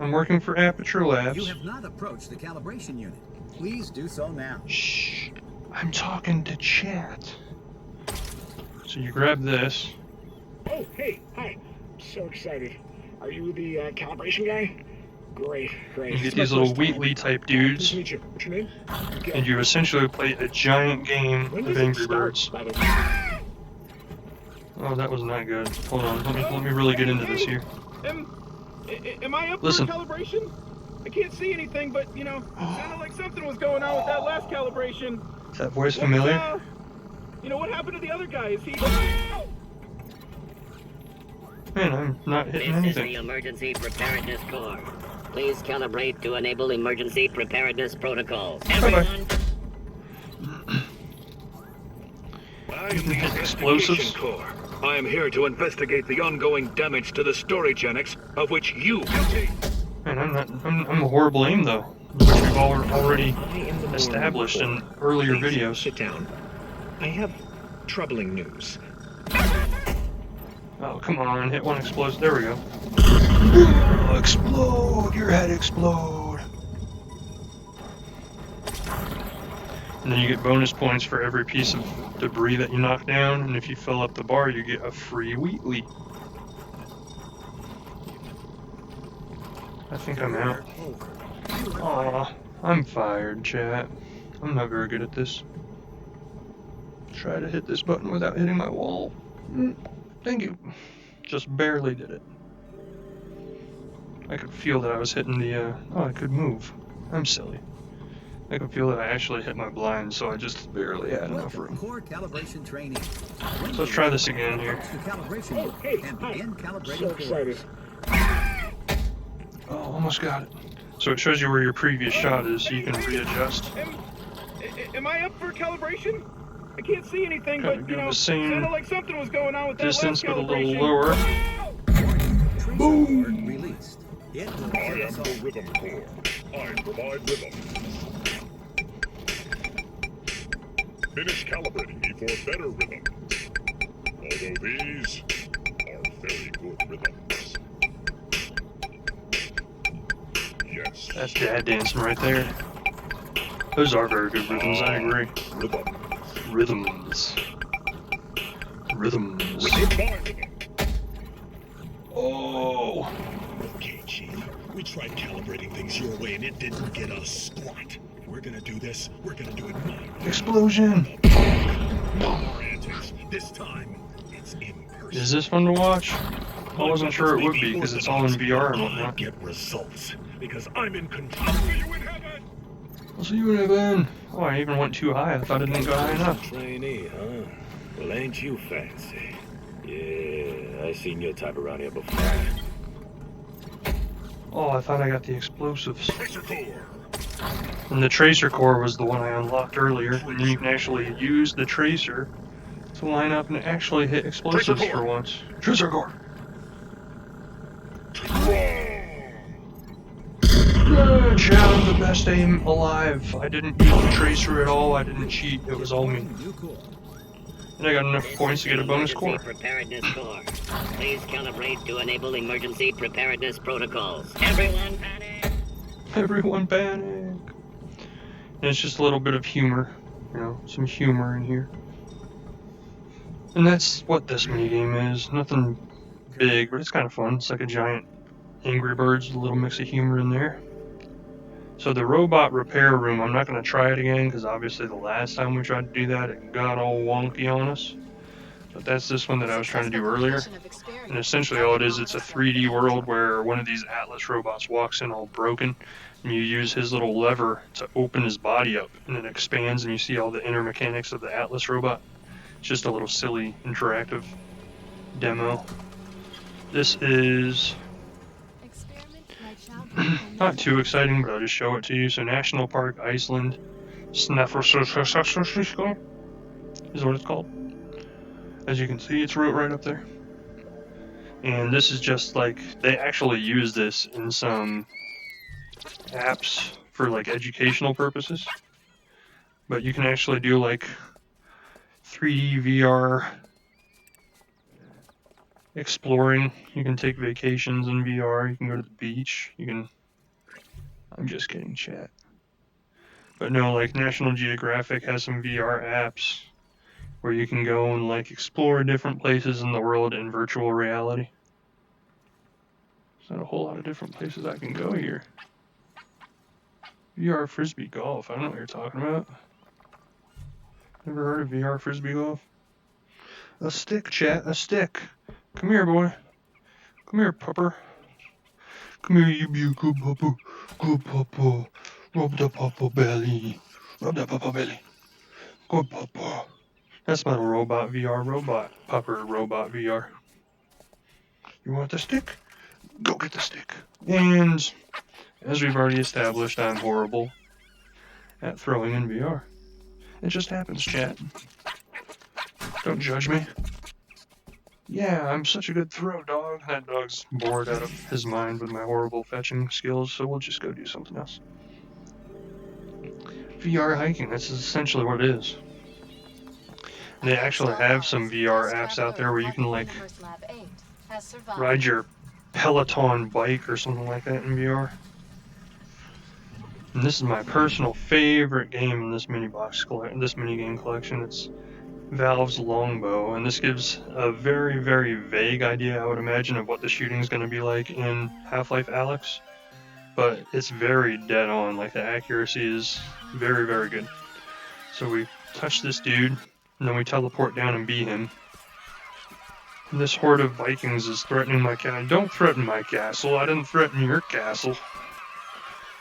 I'm working for Aperture Labs. You have not approached the calibration unit. Please do so now. Shh, I'm talking to chat. So you grab this. Oh, hey, hi. So excited. Are you the calibration guy? Great. You get these little Wheatley type dudes, Nice to meet you. What's your name? Okay. and you essentially play a giant game When of does it Angry start, Birds. by the way? Oh, that was not good. Hold on, let me really get into this here. Am I up Listen. for calibration? I can't see anything, but you know, it sounded like something was going on with that last calibration. Is that voice familiar? You know, what happened to the other guy? Is he? Man, I'm not hitting This is the anything. Emergency Preparedness Corps. Please calibrate to enable emergency preparedness protocols. Everyone, I am the Explosives? Investigation Corps. I am here to investigate the ongoing damage to the storage annex of which you guilty. Man, I'm a horrible aim though, which we've already I am the established in earlier Please videos. sit down. I have troubling news. Oh, come on, hit one explosion. There we go. Explode! Your head explode! And then you get bonus points for every piece of debris that you knock down, and if you fill up the bar, you get a free Wheatley. I think I'm out. Aw, I'm fired, chat. I'm not very good at this. Try to hit this button without hitting my wall. Thank you. Just barely did it. I could feel that I was hitting the, oh, I could move. I'm silly. I could feel that I actually hit my blind, so I just barely had enough room. Core calibration training. So let's try this again here. Approach the calibration Oh, unit hey, and hi. begin calibrating So cores. excited. Oh, almost got it. So it shows you where your previous shot is, so you can readjust. Am I up for calibration? I can't see anything, Kinda but go you know, the same sounded like something was going on with that Distance, last but a little calibration. lower. Tracer board released. It will I am set us the Rhythm Corps. I provide rhythm. Finish calibrating me for better rhythm. Although these are very good rhythms. That's dad dancing right there. Those are very good rhythms, I agree. Rhythms. Rhythms. Oh! Okay, Chief. We tried calibrating things your way and it didn't get us squat. If we're gonna do this, we're gonna do it my way. Explosion! No more antics. This time, it's in person. Is this fun to watch? I wasn't sure it would be because it's all in VR and I whatnot. get results because I'm in control. See you in heaven. I'll see you in heaven. Oh, I even went too high. I thought I didn't go high enough. Trainee, huh? Well, ain't you fancy? Yeah, I seen your type around here before. Oh, I thought I got the explosives. Tracer core. And the tracer core was the one I unlocked earlier. And then you can actually use the tracer to line up and actually hit explosives for once. Tracer core. Chat, I'm the best aim alive. I didn't use the tracer at all. I didn't cheat. It was all me. And I got enough points to get a bonus core. Preparedness core. Please calibrate to enable emergency preparedness protocols. Everyone panic! Everyone panic. And it's just a little bit of humor. You know, some humor in here. And that's what this minigame is. Nothing big, but it's kind of fun. It's like a giant Angry Birds, a little mix of humor in there. So the robot repair room, I'm not going to try it again because obviously the last time we tried to do that, it got all wonky on us. But that's this one that I was trying to do earlier. And essentially all it is, it's a 3D world where one of these Alyx robots walks in all broken, and you use his little lever to open his body up, and it expands, and you see all the inner mechanics of the Alyx robot. It's just a little silly, interactive demo. This is not too exciting, but I'll just show it to you. So National Park Iceland Snæfellsjökull is what it's called. As you can see, it's wrote right up there. And this is just like, they actually use this in some apps for like educational purposes. But you can actually do like 3D VR exploring. You can take vacations in VR. You can go to the beach. You can... I'm just kidding, chat. But no, like National Geographic has some VR apps where you can go and like explore different places in the world in virtual reality. There's not a whole lot of different places I can go here. VR Frisbee Golf. I don't know what you're talking about. Never heard of VR Frisbee Golf? A stick, chat. A stick. Come here, boy. Come here, pupper. Come here, you be a good pupper. Good pupper. Rub the pupper belly. Rub the pupper belly. Good pupper. That's my robot VR. Robot pupper robot VR. You want the stick? Go get the stick. And as we've already established, I'm horrible at throwing in VR. It just happens, chat. Don't judge me. Yeah, I'm such a good throw dog. That dog's bored out of his mind with my horrible fetching skills, so we'll just go do something else. VR hiking, that's essentially what it is. They actually have some VR apps out there where you can like ride your Peloton bike or something like that in VR. And this is my personal favorite game in this minigame collection. It's Valve's Longbow, and this gives a very, very vague idea, I would imagine, of what the shooting is going to be like in Half-Life Alyx. But it's very dead on, like the accuracy is very, very good. So we touch this dude, and then we teleport down and beat him. And this horde of Vikings is threatening my castle. Don't threaten my castle, I didn't threaten your castle.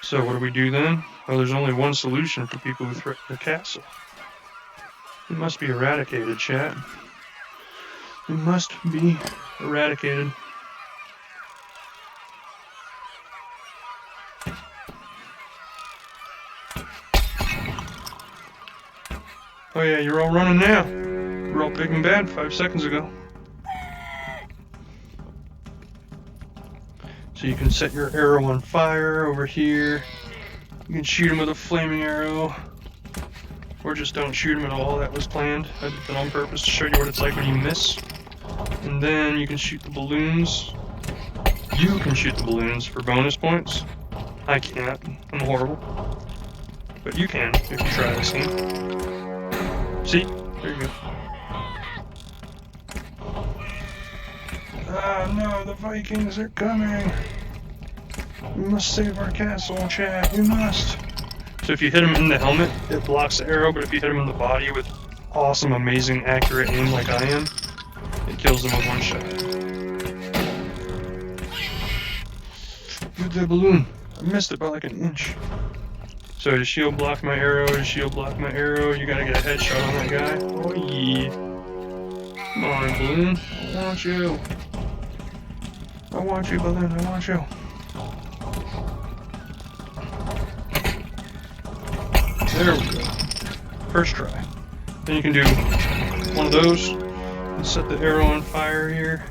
So what do we do then? Well, there's only one solution for people who threaten the castle. It must be eradicated, chat. It must be eradicated. Oh yeah, you're all running now. You're all big and bad 5 seconds ago. So you can set your arrow on fire over here. You can shoot him with a flaming arrow. Or just don't shoot him at all. That was planned. I did that on purpose to show you what it's like when you miss. And then you can shoot the balloons. You can shoot the balloons for bonus points. I can't. I'm horrible. But you can if you try this game. See? There you go. Ah, no, the Vikings are coming. We must save our castle, chat. We must. So if you hit him in the helmet, it blocks the arrow, but if you hit him in the body with awesome, amazing, accurate aim like I am, it kills them with one shot. With the balloon. I missed it by like an inch. So does shield block my arrow? Does shield block my arrow? You gotta get a headshot on that guy. Oh yeah. Come on, balloon. I want you. I want you, balloon. I want you. There we go. First try. Then you can do one of those and set the arrow on fire here.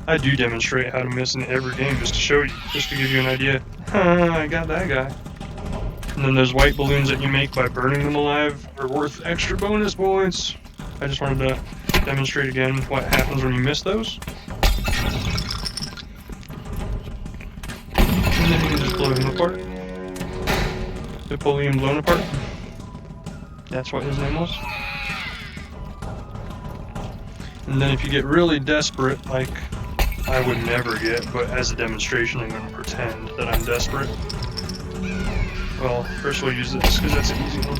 I do demonstrate how to miss in every game just to show you, just to give you an idea. I got that guy. And then those white balloons that you make by burning them alive are worth extra bonus points. I just wanted to demonstrate again what happens when you miss those. And then you can just blow him apart. Napoleon blown apart. That's what his name was. And then if you get really desperate, like I would never get, but as a demonstration I'm going to pretend that I'm desperate. Well, first we'll use this, because that's an easy one.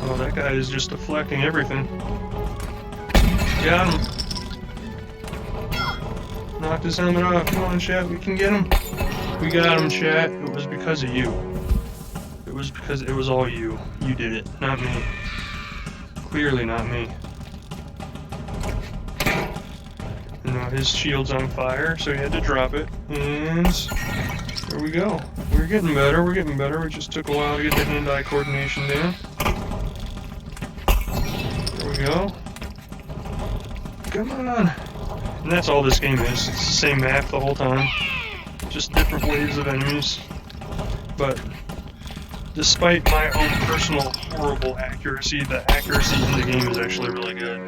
Oh, that guy is just deflecting everything. Got him. Knocked his helmet off. Come on, chat, we can get him. We got him, chat. It was because of you. It was because it was all you. You did it, not me. Clearly not me. And now his shield's on fire, so he had to drop it. And there we go. We're getting better, we're getting better. It just took a while to get the hand-eye coordination down. There we go. Come on. And that's all this game is. It's the same map the whole time. Just different waves of enemies. But despite my own personal horrible accuracy, the accuracy in the game is actually really good.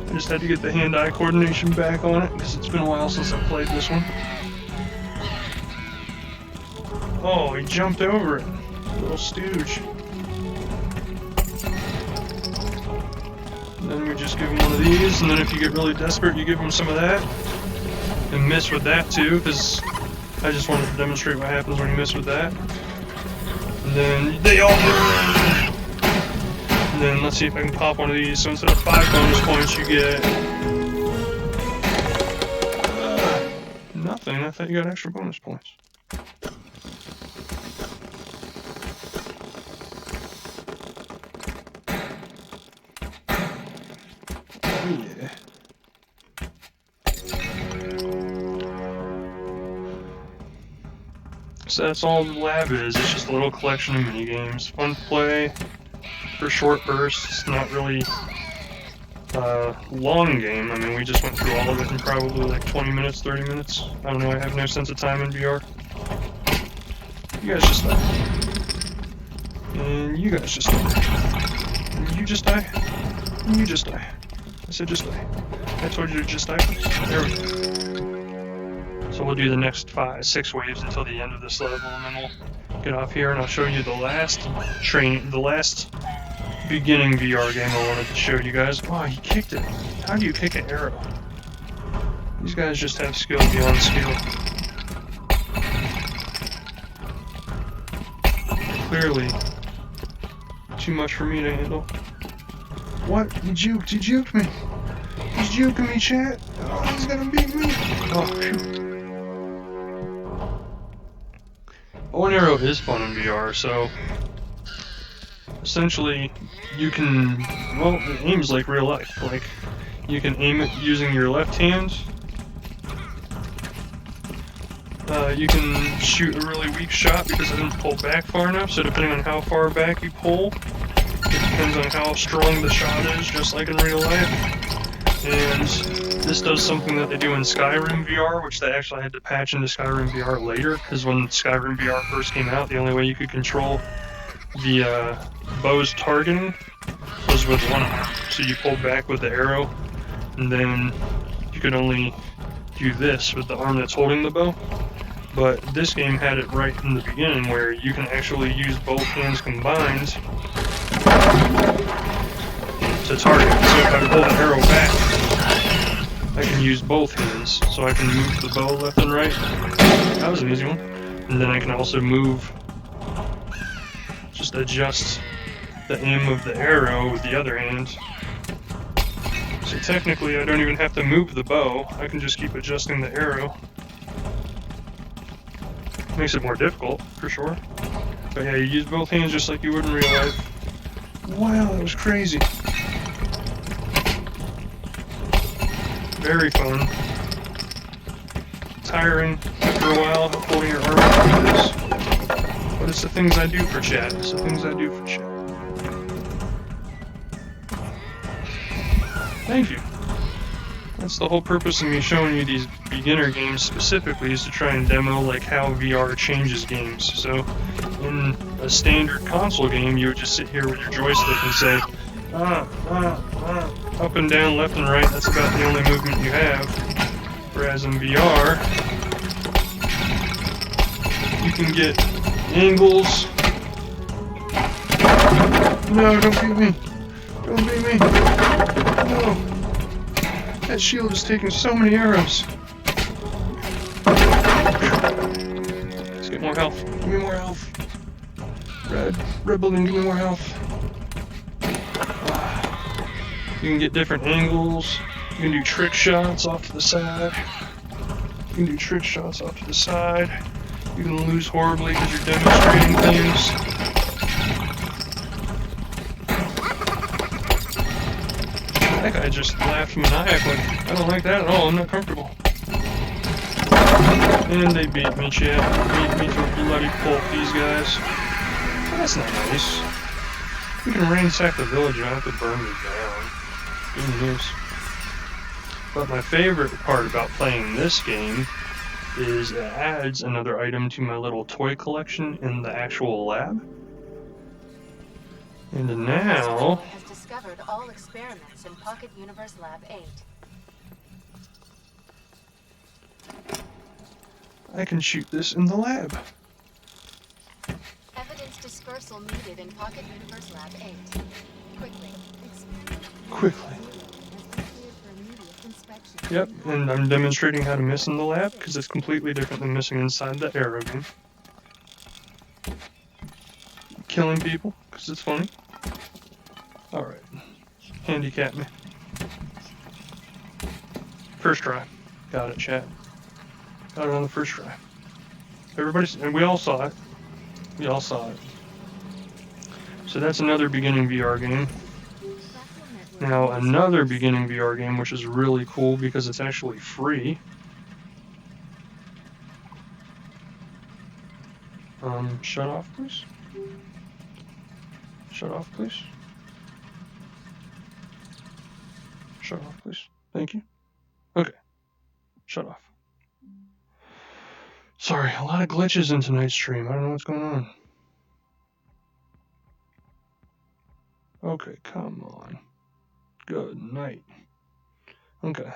I just had to get the hand-eye coordination back on it, because it's been a while since I played this one. Oh, he jumped over it. Little stooge. And then we just give him one of these, and then if you get really desperate, you give him some of that. And miss with that too, because I just wanted to demonstrate what happens when you miss with that. And then they all burn! And then let's see if I can pop one of these. So instead of 5 bonus points, you get nothing. I thought you got extra bonus points. Oh yeah. So that's all the lab is. It's just a little collection of mini games. Fun to play for short bursts. Not really long game. I mean, we just went through all of it in probably like 20 minutes, 30 minutes. I don't know. I have no sense of time in VR. You guys just die. And you guys just die. And you just die. And you just die. I said just die. I told you to just die. There we go. So we'll do the next 6 waves until the end of this level, and then we'll get off here, and I'll show you the last beginning VR game I wanted to show you guys. Oh, he kicked it. How do you kick an arrow? These guys just have skill beyond skill. Clearly, too much for me to handle. What? He juked me. He's juking me, chat. Oh, he's gonna beat me. Oh, shoot. Bow and arrow is fun in VR, so essentially you can, well, it aims like real life. Like, you can aim it using your left hand. You can shoot a really weak shot because it didn't pull back far enough, so depending on how far back you pull, it depends on how strong the shot is, just like in real life. And this does something that they do in Skyrim VR, which they actually had to patch into Skyrim VR later, because when Skyrim VR first came out, the only way you could control the bow's targeting was with one arm. So you pulled back with the arrow, and then you could only do this with the arm that's holding the bow. But this game had it right in the beginning where you can actually use both hands combined to target. So if I pull the arrow back, I can use both hands. So I can move the bow left and right. That was an easy one. And then I can also just adjust the aim of the arrow with the other hand. So technically I don't even have to move the bow. I can just keep adjusting the arrow. Makes it more difficult, for sure. But yeah, you use both hands just like you would in real life. Wow, that was crazy. Very fun. Tiring after a while holding your arm like this. But it's the things I do for chat. It's the things I do for chat. Thank you. That's the whole purpose of me showing you these beginner games specifically, is to try and demo like how VR changes games. So in a standard console game, you would just sit here with your joystick and say, up and down, left and right. That's about the only movement you have. Whereas in VR, you can get angles. No, don't beat me. Don't beat me. No. That shield is taking so many arrows. Let's get more health. Give me more health. Red balloon, give me more health. You can get different angles. You can do trick shots off to the side. You can do trick shots off to the side. You can lose horribly because you're demonstrating things. That guy just laughed maniacally. I don't like that at all. I'm not comfortable. And they beat me, chat. Beat me to a bloody pulp, these guys. That's not nice. You can ransack the village. You don't have to burn me down. Good news. But my favorite part about playing this game is it adds another item to my little toy collection in the actual lab. And now has discovered all experiments in Pocket Universe Lab 8. I can shoot this in the lab. Evidence dispersal needed in Pocket Universe Lab 8. Quickly. Yep, and I'm demonstrating how to miss in the lab because it's completely different than missing inside the arrow game. Killing people because it's funny. Alright. Handicap me. First try. Got it, chat. Got it on the first try. And we all saw it. We all saw it. So that's another beginning VR game. Now another beginning VR game, which is really cool because it's actually free. Shut off, please. Shut off, please. Shut off, please. Thank you. Okay. Shut off. Sorry, a lot of glitches in tonight's stream. I don't know what's going on. Okay, come on. Good night. Okay.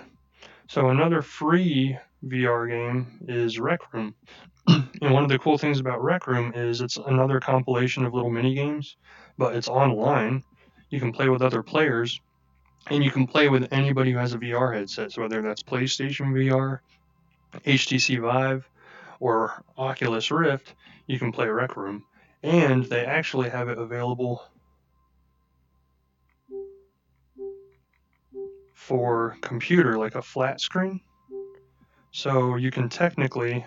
So another free VR game is Rec Room. And one of the cool things about Rec Room is it's another compilation of little mini games, but it's online. You can play with other players, and you can play with anybody who has a VR headset. So whether that's PlayStation VR, HTC Vive, or Oculus Rift, you can play Rec Room. And they actually have it available for computer, like a flat screen. So you can technically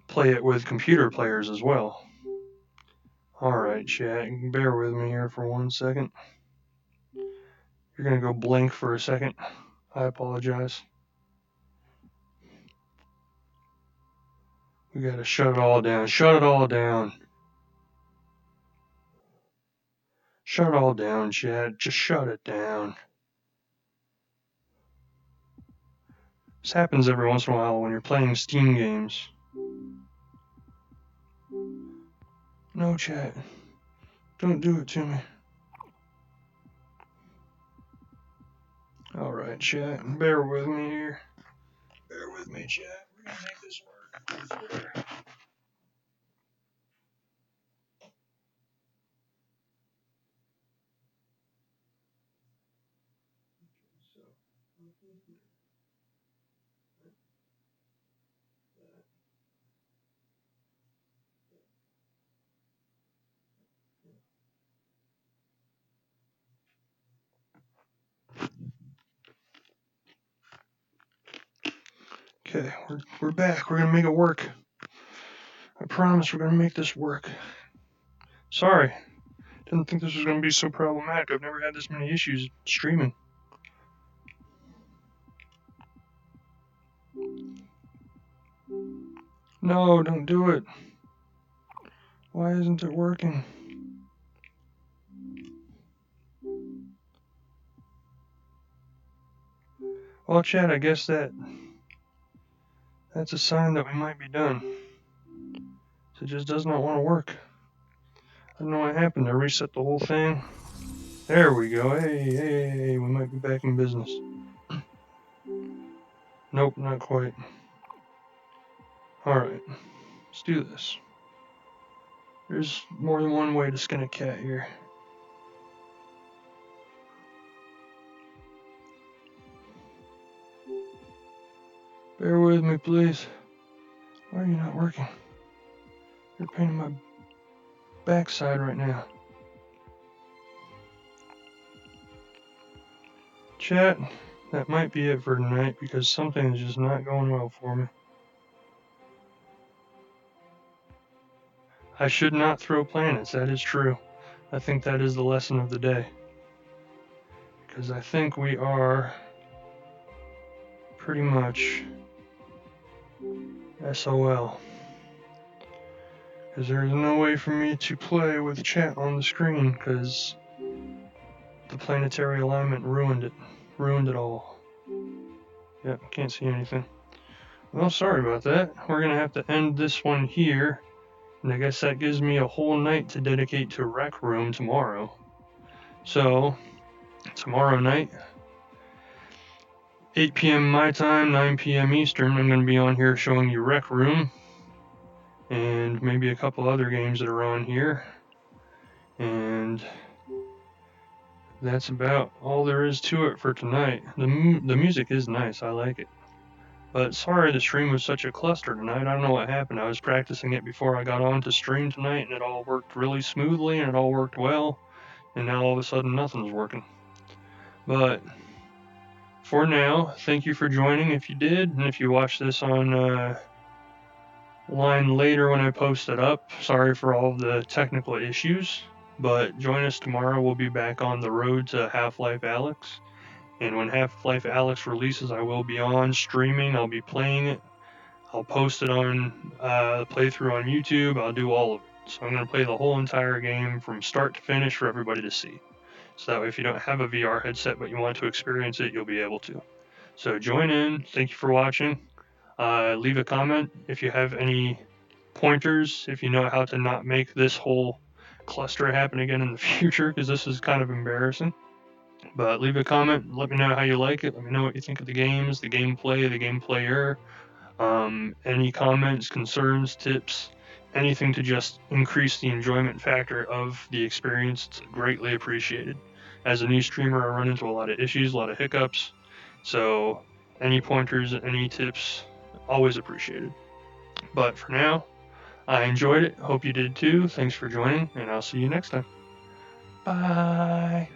play it with computer players as well. Alright, chat, bear with me here for 1 second. You're gonna go blank for a second. I apologize. We gotta shut it all down. Shut it all down. Shut it all down, chat. Just shut it down. This happens every once in a while when you're playing Steam games. No, chat. Don't do it to me. Alright, chat, bear with me here. Bear with me, chat. We're gonna make this work. I swear. Okay, we're back. We're gonna make it work. I promise we're gonna make this work. Sorry, didn't think this was gonna be so problematic. I've never had this many issues streaming. No, don't do it. Why isn't it working? Well, chat, I guess that's a sign that we might be done. It just does not want to work. I don't know what happened. I reset the whole thing. There we go. Hey, we might be back in business. Nope, not quite. Alright, let's do this. There's more than one way to skin a cat here. Bear with me, please. Why are you not working? You're a pain in my backside right now. Chat, that might be it for tonight because something is just not going well for me. I should not throw planets, that is true. I think that is the lesson of the day. Because I think we are pretty much SOL. Because there is no way for me to play with chat on the screen because the planetary alignment ruined it. Ruined it all. Yep, can't see anything. Well, sorry about that. We're going to have to end this one here. And I guess that gives me a whole night to dedicate to Rec Room tomorrow. So, tomorrow night, 8 p.m. my time, 9 p.m. Eastern, I'm going to be on here showing you Rec Room. And maybe a couple other games that are on here. And that's about all there is to it for tonight. The music is nice, I like it. But sorry the stream was such a cluster tonight. I don't know what happened. I was practicing it before I got on to stream tonight, and it all worked really smoothly, and it all worked well. And now all of a sudden nothing's working. But for now, thank you for joining if you did, and if you watch this on line later when I post it up, sorry for all of the technical issues. But join us tomorrow. We'll be back on the road to Half-Life Alyx. And when Half-Life Alyx releases, I will be on streaming. I'll be playing it. I'll post it on the playthrough on YouTube. I'll do all of it. So I'm going to play the whole entire game from start to finish for everybody to see. So that way if you don't have a VR headset but you want to experience it, you'll be able to. So join in. Thank you for watching. Leave a comment if you have any pointers, if you know how to not make this whole cluster happen again in the future, because this is kind of embarrassing. But leave a comment, let me know how you like it, let me know what you think of the games, the gameplay, the game player, any comments, concerns, tips, anything to just increase the enjoyment factor of the experience. It's greatly appreciated. As a new streamer, I run into a lot of issues, a lot of hiccups, so any pointers, any tips, always appreciated. But for now, I enjoyed it. Hope you did too. Thanks for joining, and I'll see you next time. Bye.